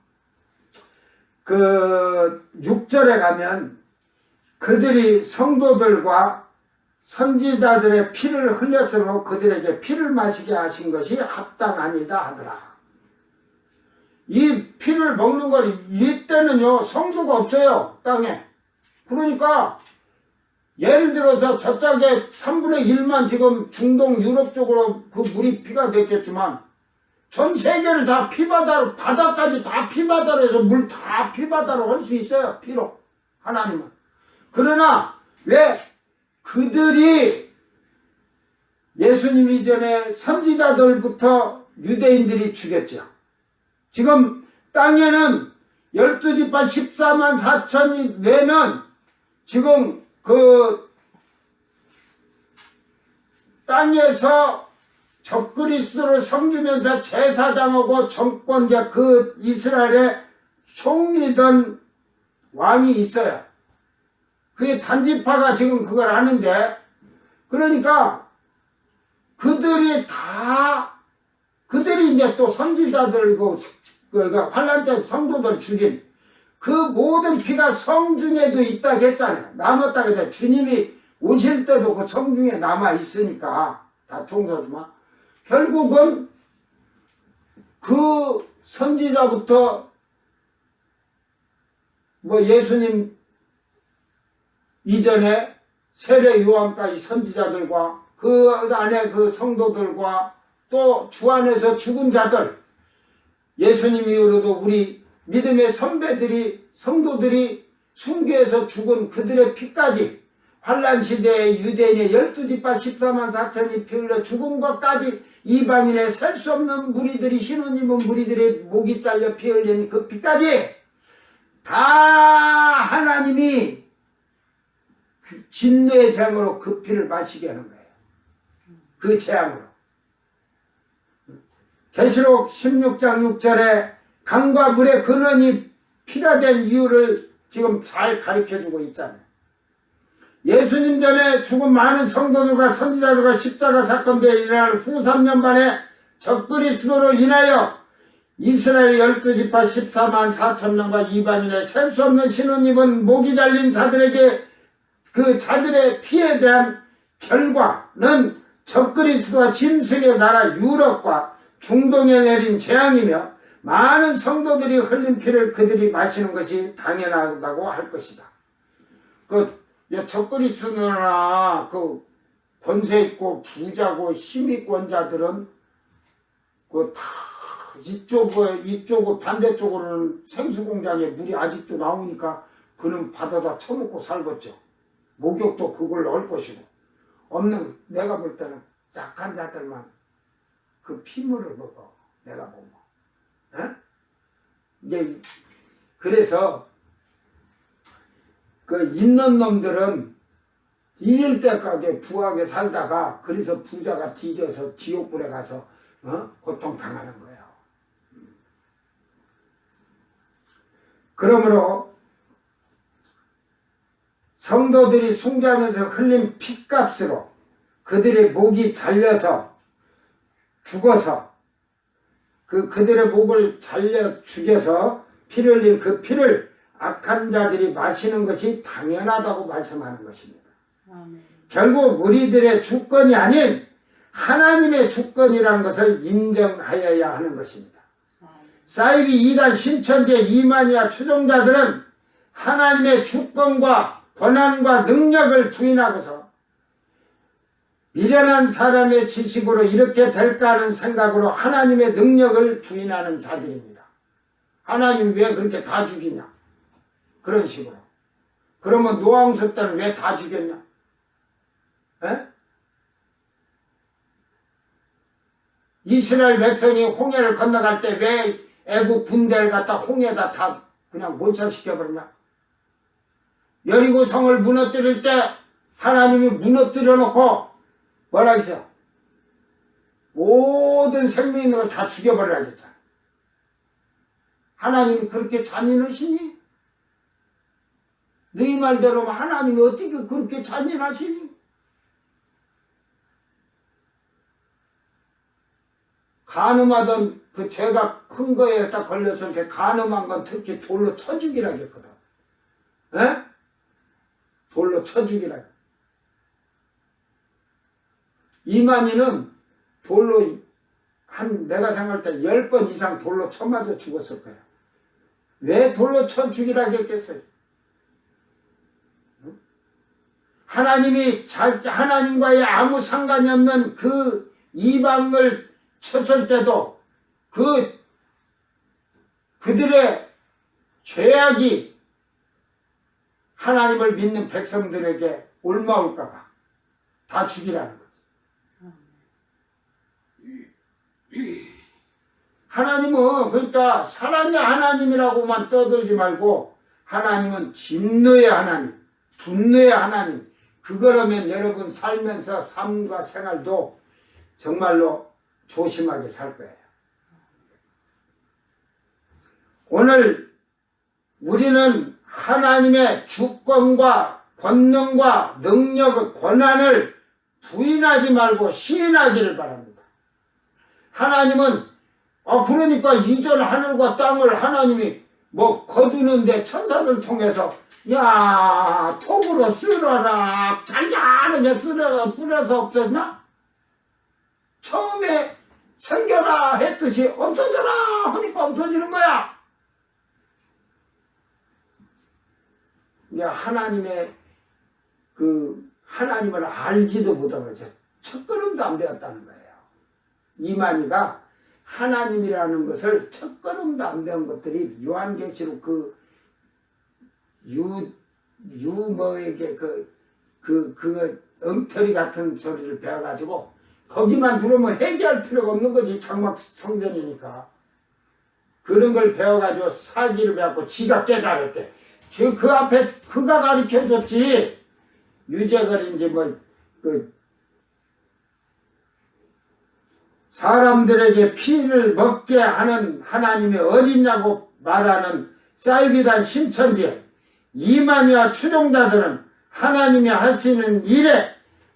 그 6절에 가면 그들이 성도들과 선지자들의 피를 흘렸으므로 그들에게 피를 마시게 하신 것이 합당하니다 하더라. 이 피를 먹는 걸 이때는요 성도가 없어요 땅에. 그러니까 예를 들어서 저쪽에 3분의 1만 지금 중동 유럽 쪽으로 그 물이 피가 됐겠지만 전 세계를 다 피바다로 바다까지 다 피바다로 해서 물 다 피바다로 할 수 있어요. 피로 하나님은. 그러나 왜 그들이 예수님 이전에 선지자들부터 유대인들이 죽였죠. 지금 땅에는 12지파 14만 4천이 외는 지금 그 땅에서 적그리스도를 섬기면서 제사장하고 정권자 그 이스라엘의 총리던 왕이 있어요. 그게 단지파가 지금 그걸 하는데 그러니까 그들이 이제 또 선지자들이고 그러니까 환란 때 성도들 죽인 그 모든 피가 성중에도 있다고 했잖아요. 남았다고 했잖아요. 주님이 오실 때도 그 성중에 남아 있으니까 다 총사지만 결국은 그 선지자부터 뭐 예수님 이전에 세례 요한까지 선지자들과 그 안에 그 성도들과 또 주 안에서 죽은 자들 예수님 이후로도 우리 믿음의 선배들이 성도들이 순교해서 죽은 그들의 피까지 환란 시대의 유대인의 12지파 14만 4천이 피 흘려 죽은 것까지 이방인의 셀 수 없는 무리들이 신혼 입은 무리들의 목이 잘려 피 흘린 그 피까지 다 하나님이 진노의 재앙으로 그 피를 마시게 하는 거예요. 그 재앙으로. 계시록 16장 6절에 강과 물의 근원이 피가 된 이유를 지금 잘 가르쳐주고 있잖아요. 예수님 전에 죽은 많은 성도들과 선지자들과 십자가 사건대에 일어날 후 3년 반에 적그리스도로 인하여 이스라엘 12지파 14만 4천 명과 이방인의 셀 수 없는 신혼 입은 목이 잘린 자들에게 그 자들의 피에 대한 결과는 적그리스도와 짐승의 나라 유럽과 중동에 내린 재앙이며 많은 성도들이 흘린 피를 그들이 마시는 것이 당연하다고 할 것이다. 그 적그리스도나 그 권세 있고 부자고 힘 있고 한 자들은 그 다 이쪽 반대쪽으로는 생수 공장에 물이 아직도 나오니까 그는 바다다 처먹고 살겠죠. 목욕도 그걸 넣을 것이고 없는 내가 볼 때는 약한 자들만 그 피물을 먹어. 내가 보면. 이게 그래서 그 있는 놈들은 잊을 때까지 부하게 살다가 그래서 부자가 뒤져서 지옥불에 가서 고통당하는 거예요. 그러므로 성도들이 순교하면서 흘린 피값으로 그들의 목이 잘려서 죽어서 그들의 목을 잘려 죽여서 피를 흘린 그 피를 악한 자들이 마시는 것이 당연하다고 말씀하는 것입니다.
아멘.
결국 우리들의 주권이 아닌 하나님의 주권이라는 것을 인정하여야 하는 것입니다. 사이비 2단 신천지 이마니아 추종자들은 하나님의 주권과 권한과 능력을 부인하고서 미련한 사람의 지식으로 이렇게 될까 하는 생각으로 하나님의 능력을 부인하는 자들입니다. 하나님 왜 그렇게 다 죽이냐? 그런 식으로. 그러면 노아홍수 때는 왜 다 죽였냐? 에? 이스라엘 백성이 홍해를 건너갈 때 왜 애국 군대를 갖다 홍해에다 다 그냥 몰살시켜버렸냐? 여리고 성을 무너뜨릴 때 하나님이 무너뜨려 놓고 뭐라 했어요? 모든 생명 있는 걸 다 죽여버리라 했잖아. 하나님이 그렇게 잔인하시니? 너희 말대로 하나님이 어떻게 그렇게 잔인하시니? 간음하던 그 죄가 큰 거에 딱 걸렸을 때 간음한 건 특히 돌로 쳐 죽이라겠거든. 에? 돌로 쳐 죽이라. 이만희는 돌로 내가 생각할 때 10번 이상 돌로 쳐 맞아 죽었을 거야. 왜 돌로 쳐 죽이라 했겠어요? 하나님과의 아무 상관이 없는 그 이방을 쳤을 때도 그들의 죄악이 하나님을 믿는 백성들에게 올마올까봐 다 죽이라는 거지. 하나님은 그러니까 사랑의 하나님이라고만 떠들지 말고 하나님은 진노의 하나님, 분노의 하나님. 그거라면 여러분 살면서 삶과 생활도 정말로 조심하게 살 거예요. 오늘 우리는 하나님의 주권과 권능과 능력의 권한을 부인하지 말고 시인하기를 바랍니다. 하나님은 그러니까 이전 하늘과 땅을 하나님이 거두는데 천사들 통해서 야 톱으로 쓸어라 잔잔하게 쓸어라 뿌려서 없었나? 처음에 생겨라 했듯이 없어져라 하니까 없어지는 거야. 하나님의 하나님을 알지도 못하고 첫걸음도 안 배웠다는 거예요. 이만희가 하나님이라는 것을 첫걸음도 안 배운 것들이 요한계시록 유모에게 그 엉터리 같은 소리를 배워가지고 거기만 들어오면 회개할 필요가 없는 거지. 장막 성전이니까. 그런 걸 배워가지고 사기를 배웠고 지가 깨달았대. 그 앞에 그가 가르쳐줬지. 유재걸인지 사람들에게 피를 먹게 하는 하나님이 어딨냐고 말하는 사이비단 신천지 이만희와 추종자들은 하나님이 하시는 일에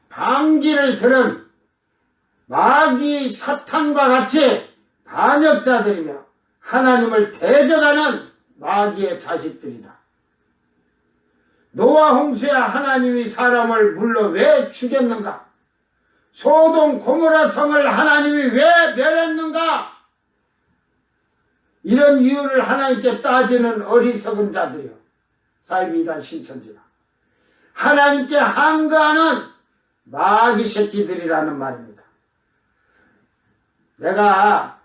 반기를 들은 마귀 사탄과 같이 반역자들이며 하나님을 대적하는 마귀의 자식들이다. 노아 홍수에 하나님이 사람을 물러 왜 죽였는가? 소돔 고모라 성을 하나님이 왜 멸했는가? 이런 이유를 하나님께 따지는 어리석은 자들이요. 사이비단 신천지라. 하나님께 항거하는 마귀 새끼들이라는 말입니다. 내가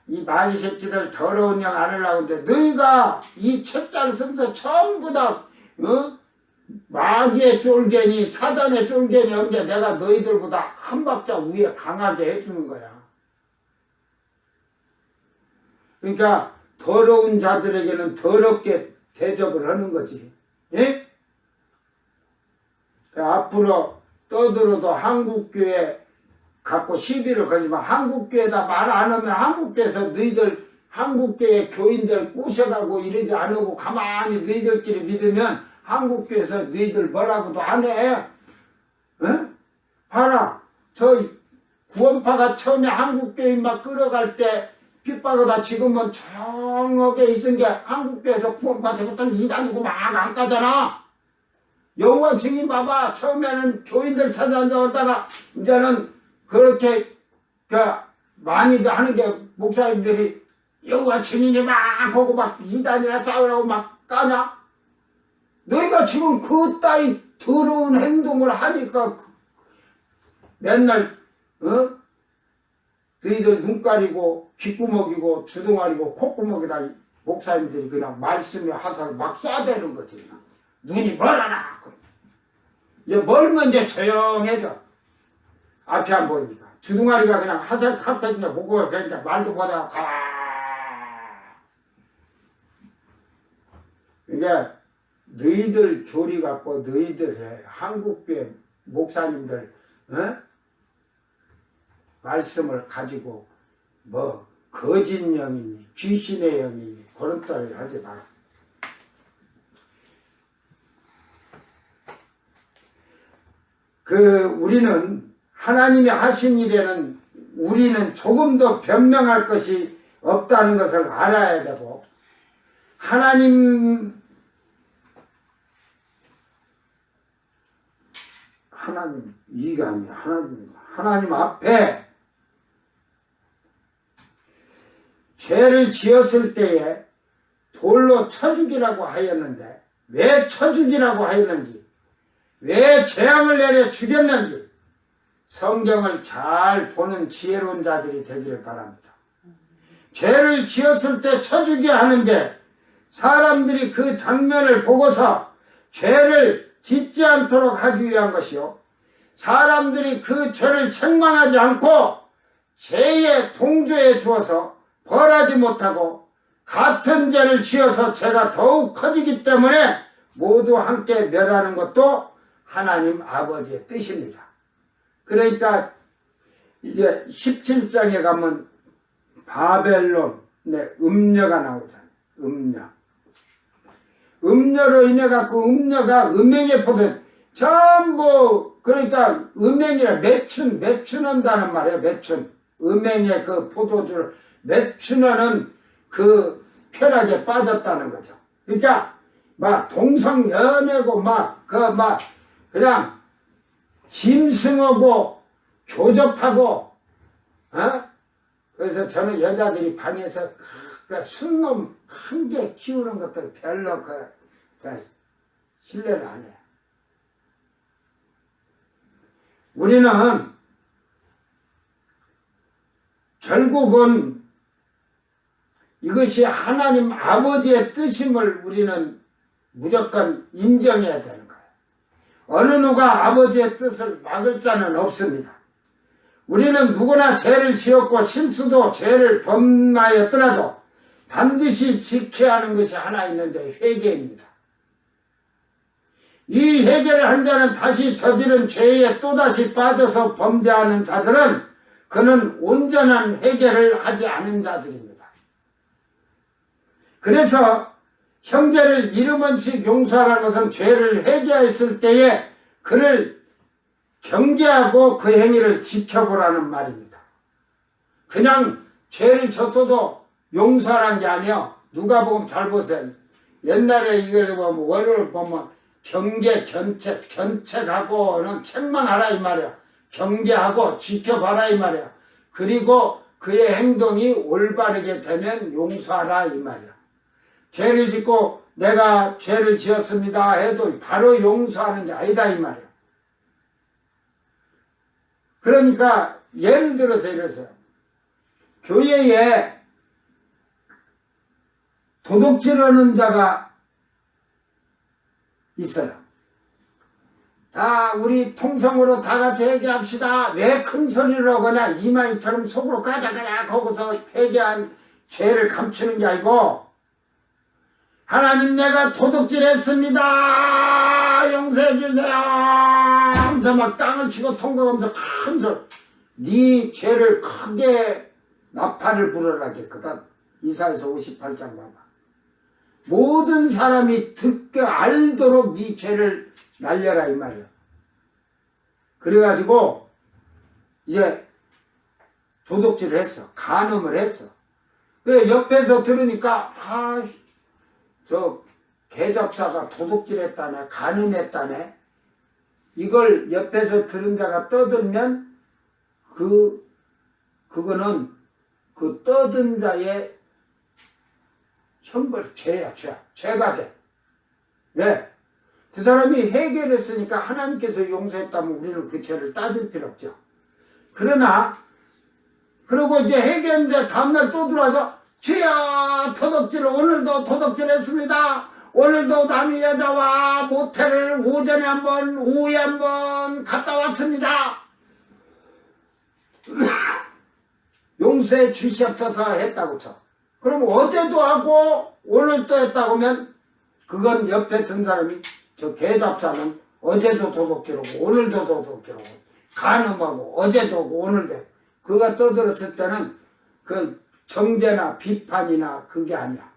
이 마귀 새끼들 더러운 영 안 하려고 하는데 너희가 이 책자를 쓰면서 전부 다 마귀의 쫄개니 사단의 쫄개니 한 게 내가 너희들보다 한 박자 위에 강하게 해주는 거야. 그러니까 더러운 자들에게는 더럽게 대접을 하는 거지. 예? 앞으로 떠들어도 한국교회 갖고 시비를 걸지만 한국교회에다 말 안 하면 한국교회에서 너희들 한국교회 교인들 꼬셔가고 이러지 않고 가만히 너희들끼리 믿으면 한국교회에서 너희들 뭐라고도 안 해. 어? 봐라. 저 구원파가 처음에 한국교인 막 끌어갈 때 핍박하다 지금은 조용하게 있은 게 한국교회에서 구원파 저것들 이단이고 막 안 까잖아. 여호와 증인 봐봐. 처음에는 교인들 찾아다가 이제는 그렇게 많이 하는 게 목사님들이 여호와 증인이 막 보고 막 이단이나 싸우라고 막 까냐? 너희가 지금 그 따위 더러운 행동을 하니까 맨날 너희들 눈 가리고 귓구멍이고 주둥아리고 콧구멍에다 목사님들이 그냥 말씀의 화살을 막 쏴대는 거지. 그냥. 눈이 멀어라. 이제 멀면 이제 조용해져. 앞이 안 보이니까. 주둥아리가 그냥 화살 탁 빼니까 보고 그러니까 말도 못하고 가. 그러니까 너희들 교리 갖고 너희들 한국교회 목사님들 말씀을 가지고 거짓 영이니 귀신의 영이니 그런 따위 하지 마라. 우리는 하나님이 하신 일에는 우리는 조금 더 변명할 것이 없다는 것을 알아야 되고, 하나님 이가 아니야. 하나님 앞에 죄를 지었을 때에 돌로 쳐 죽이라고 하였는데, 왜 쳐 죽이라고 하였는지, 왜 재앙을 내려 죽였는지 성경을 잘 보는 지혜로운 자들이 되기를 바랍니다. 죄를 지었을 때 쳐 죽여야 하는데 사람들이 그 장면을 보고서 죄를 짓지 않도록 하기 위한 것이요, 사람들이 그 죄를 책망하지 않고 죄에 동조해 주어서 벌하지 못하고 같은 죄를 지어서 죄가 더욱 커지기 때문에 모두 함께 멸하는 것도 하나님 아버지의 뜻입니다. 그러니까 이제 17장에 가면 바벨론의 음녀가 나오잖아요. 음녀로 인해 갖고 음녀가 음행의 포도 전부, 그러니까 음행이라 매춘한다는 말이에요. 매춘. 음행의 그 포도주를 매춘하는 그 쾌락에 빠졌다는 거죠. 그러니까 막 동성연애고 그냥 짐승하고 교접하고, 그래서 저는 여자들이 방에서 순놈 큰 게 키우는 것들 별로 신뢰를 안 해요. 우리는 결국은 이것이 하나님 아버지의 뜻임을 우리는 무조건 인정해야 되는 거예요. 어느 누가 아버지의 뜻을 막을 자는 없습니다. 우리는 누구나 죄를 지었고 실수도 죄를 범하였더라도 반드시 지켜야 하는 것이 하나 있는데 회개입니다. 이 회개를 한 자는 다시 저지른 죄에 또다시 빠져서 범죄하는 자들은 그는 온전한 회개를 하지 않은 자들입니다. 그래서 형제를 7번씩 용서하라는 것은 죄를 회개했을 때에 그를 경계하고 그 행위를 지켜보라는 말입니다. 그냥 죄를 졌어도 용서하라는 게 아니에요. 누가복음 잘 보세요. 옛날에 이걸 보면 원어를 보면 견책하고는 책망하라 이 말이야. 경계하고 지켜봐라 이 말이야. 그리고 그의 행동이 올바르게 되면 용서하라 이 말이야. 죄를 짓고 내가 죄를 지었습니다 해도 바로 용서하는 게 아니다 이 말이야. 그러니까 예를 들어서 이러세요. 교회에 도둑질하는 자가 있어요. 다 우리 통성으로 다 같이 회개합시다. 왜 큰 소리를 하거나 이마이처럼 속으로 까자까자 거기서 회개한 죄를 감추는 게 아니고, 하나님 내가 도둑질했습니다 용서해 주세요 하면서 막 땅을 치고 통곡하면서 큰 소리, 네 죄를 크게 나팔을 불어라 했거든. 이사야서 58장 봐봐. 모든 사람이 듣게 알도록 네 죄를 날려라 이 말이야. 그래가지고 이제 도둑질을 했어. 간음을 했어. 왜 옆에서 들으니까 저 개잡사가 도둑질했다네, 간음했다네. 이걸 옆에서 들은 자가 떠들면 그거는 그 떠든 자의 형벌, 죄가 돼. 왜? 그 사람이 회개를 했으니까 하나님께서 용서했다면 우리는 그 죄를 따질 필요 없죠. 그러나 그리고 이제 회개했는데 다음날 또 들어와서 주여 오늘도 도둑질했습니다. 오늘도 남의 여자와 모텔을 오전에 한번 오후에 한번 갔다 왔습니다. 용서해 주시옵소서 했다고 쳐. 그럼 어제도 하고 오늘 또 했다고 하면 그건 옆에 든 사람이 저 개잡사는 어제도 도둑질하고 오늘도 도둑질하고 간음하고 어제도 하고 오늘도 그가 떠들었을 때는 그 정죄나 비판이나 그게 아니야.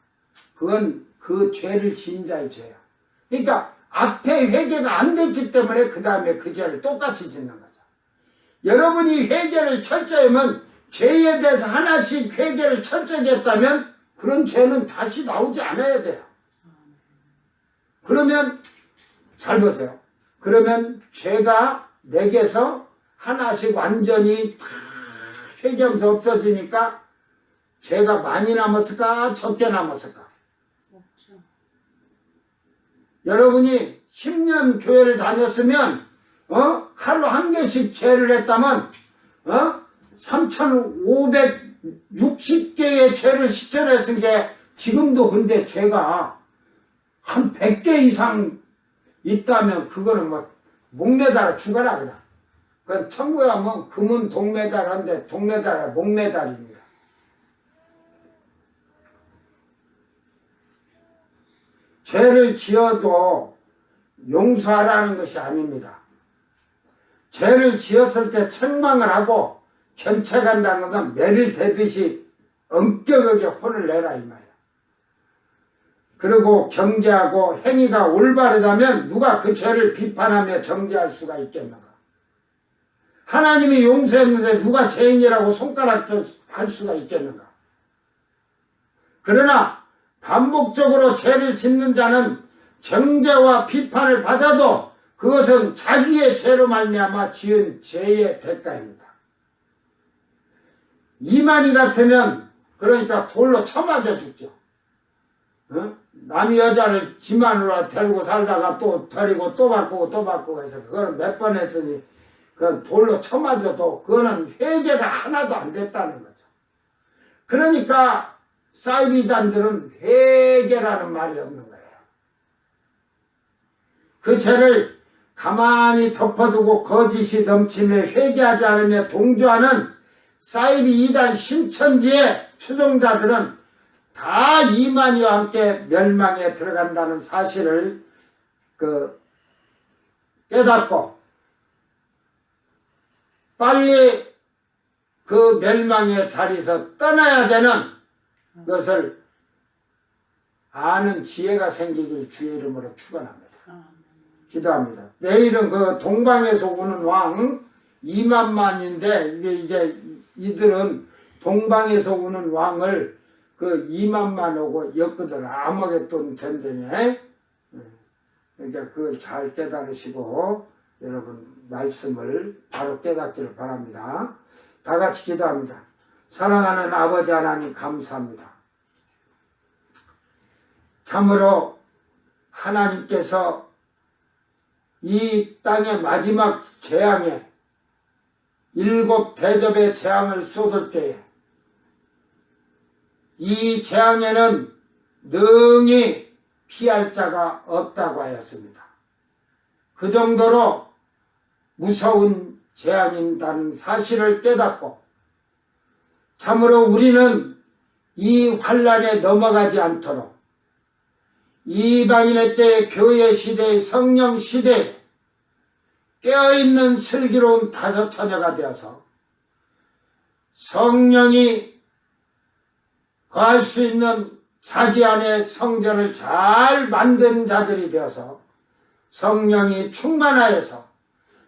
그건 그 죄를 지은 자의 죄야. 그러니까 앞에 회개가 안 됐기 때문에 그 다음에 그 죄를 똑같이 짓는 거죠. 여러분이 회개를 철저히 하면 죄에 대해서 하나씩 회개를 철저히 했다면 그런 죄는 다시 나오지 않아야 돼요. 그러면 잘 보세요. 그러면 죄가 내게서 하나씩 완전히 다 회개하면서 없어지니까 죄가 많이 남았을까 적게 남았을까?
없죠.
여러분이 10년 교회를 다녔으면 하루 한 개씩 죄를 했다면 3,560개의 죄를 실천했은 게 지금도 근데 죄가 한 100개 이상 있다면 그거는 뭐 목매달아 죽어라 그냥. 그건 천국에 가면 금은 동메달한데 동메달이 목메달입니다. 죄를 지어도 용서하라는 것이 아닙니다. 죄를 지었을 때 책망을 하고 견책한다는 것은 매를 대듯이 엄격하게 혼을 내라 이 말이야. 그리고 경계하고 행위가 올바르다면 누가 그 죄를 비판하며 정죄할 수가 있겠는가? 하나님이 용서했는데 누가 죄인이라고 손가락질 할 수가 있겠는가? 그러나 반복적으로 죄를 짓는 자는 정죄와 비판을 받아도 그것은 자기의 죄로 말미암아 지은 죄의 대가입니다. 이만희 같으면 그러니까 돌로 쳐맞아 죽죠. 남의 여자를 지만으로 데리고 살다가 또 버리고 또 바꾸고 또 바꾸고 해서 그거는 몇 번 했으니 그건 돌로 쳐맞아도 그거는 회개가 하나도 안 됐다는 거죠. 그러니까 사이비단들은 회개라는 말이 없는 거예요. 그 죄를 가만히 덮어두고 거짓이 넘치며 회개하지 않으며 동조하는 사이비 이단 신천지의 추종자들은 다 이만희와 함께 멸망에 들어간다는 사실을 깨닫고 빨리 그 멸망의 자리에서 떠나야 되는 것을 아는 지혜가 생기길 주의 이름으로 축원합니다. 기도합니다. 내일은 그 동방에서 오는 왕 2만만인데 이제 이들은 동방에서 오는 왕을 그 2만만 오고 엮거든. 아마겟돈 전쟁에. 그러니까 그걸 잘 깨달으시고 여러분 말씀을 바로 깨닫기를 바랍니다. 다 같이 기도합니다. 사랑하는 아버지 하나님 감사합니다. 참으로 하나님께서 이 땅의 마지막 재앙에 7 대접의 재앙을 쏟을 때에 이 재앙에는 능히 피할 자가 없다고 하였습니다. 그 정도로 무서운 재앙이라는 사실을 깨닫고 참으로 우리는 이 환난에 넘어가지 않도록 이방인의 때 교회 시대의 성령 시대에 깨어있는 슬기로운 다섯 처녀가 되어서 성령이 거할 수 있는 자기 안에 성전을 잘 만든 자들이 되어서 성령이 충만하여서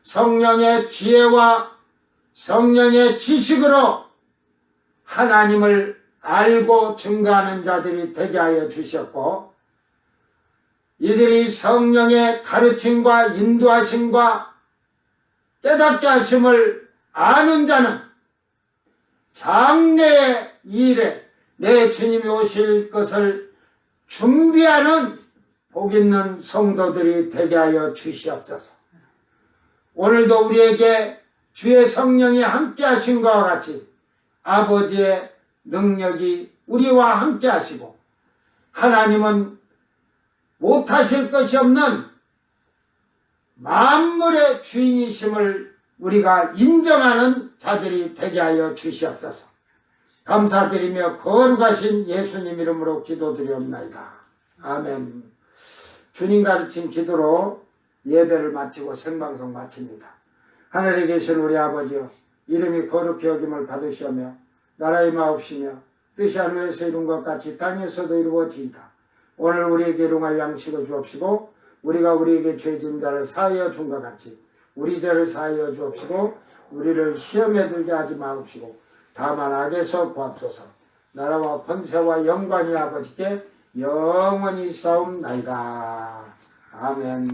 성령의 지혜와 성령의 지식으로 하나님을 알고 증거하는 자들이 되게 하여 주셨고 이들이 성령의 가르침과 인도하심과 깨닫게 하심을 아는 자는 장래의 일에 내 주님이 오실 것을 준비하는 복 있는 성도들이 되게 하여 주시옵소서. 오늘도 우리에게 주의 성령이 함께 하신 것과 같이 아버지의 능력이 우리와 함께 하시고 하나님은 못하실 것이 없는 만물의 주인이심을 우리가 인정하는 자들이 되게 하여 주시옵소서. 감사드리며 거룩하신 예수님 이름으로 기도드리옵나이다. 아멘. 주님 가르친 기도로 예배를 마치고 생방송 마칩니다. 하늘에 계신 우리 아버지여 이름이 거룩히 여김을 받으시오며 나라의 마옵시며 뜻이 하늘에서 이룬 것 같이 땅에서도 이루어지이다. 오늘 우리에게 일용할 양식을 주옵시고 우리가 우리에게 죄진 자를 사하여 준과 같이 우리 죄를 사하여 주옵시고 우리를 시험에 들게 하지 마옵시고 다만 악에서 구합소서. 나라와 권세와 영광이 아버지께 영원히 싸움나이다. 아멘.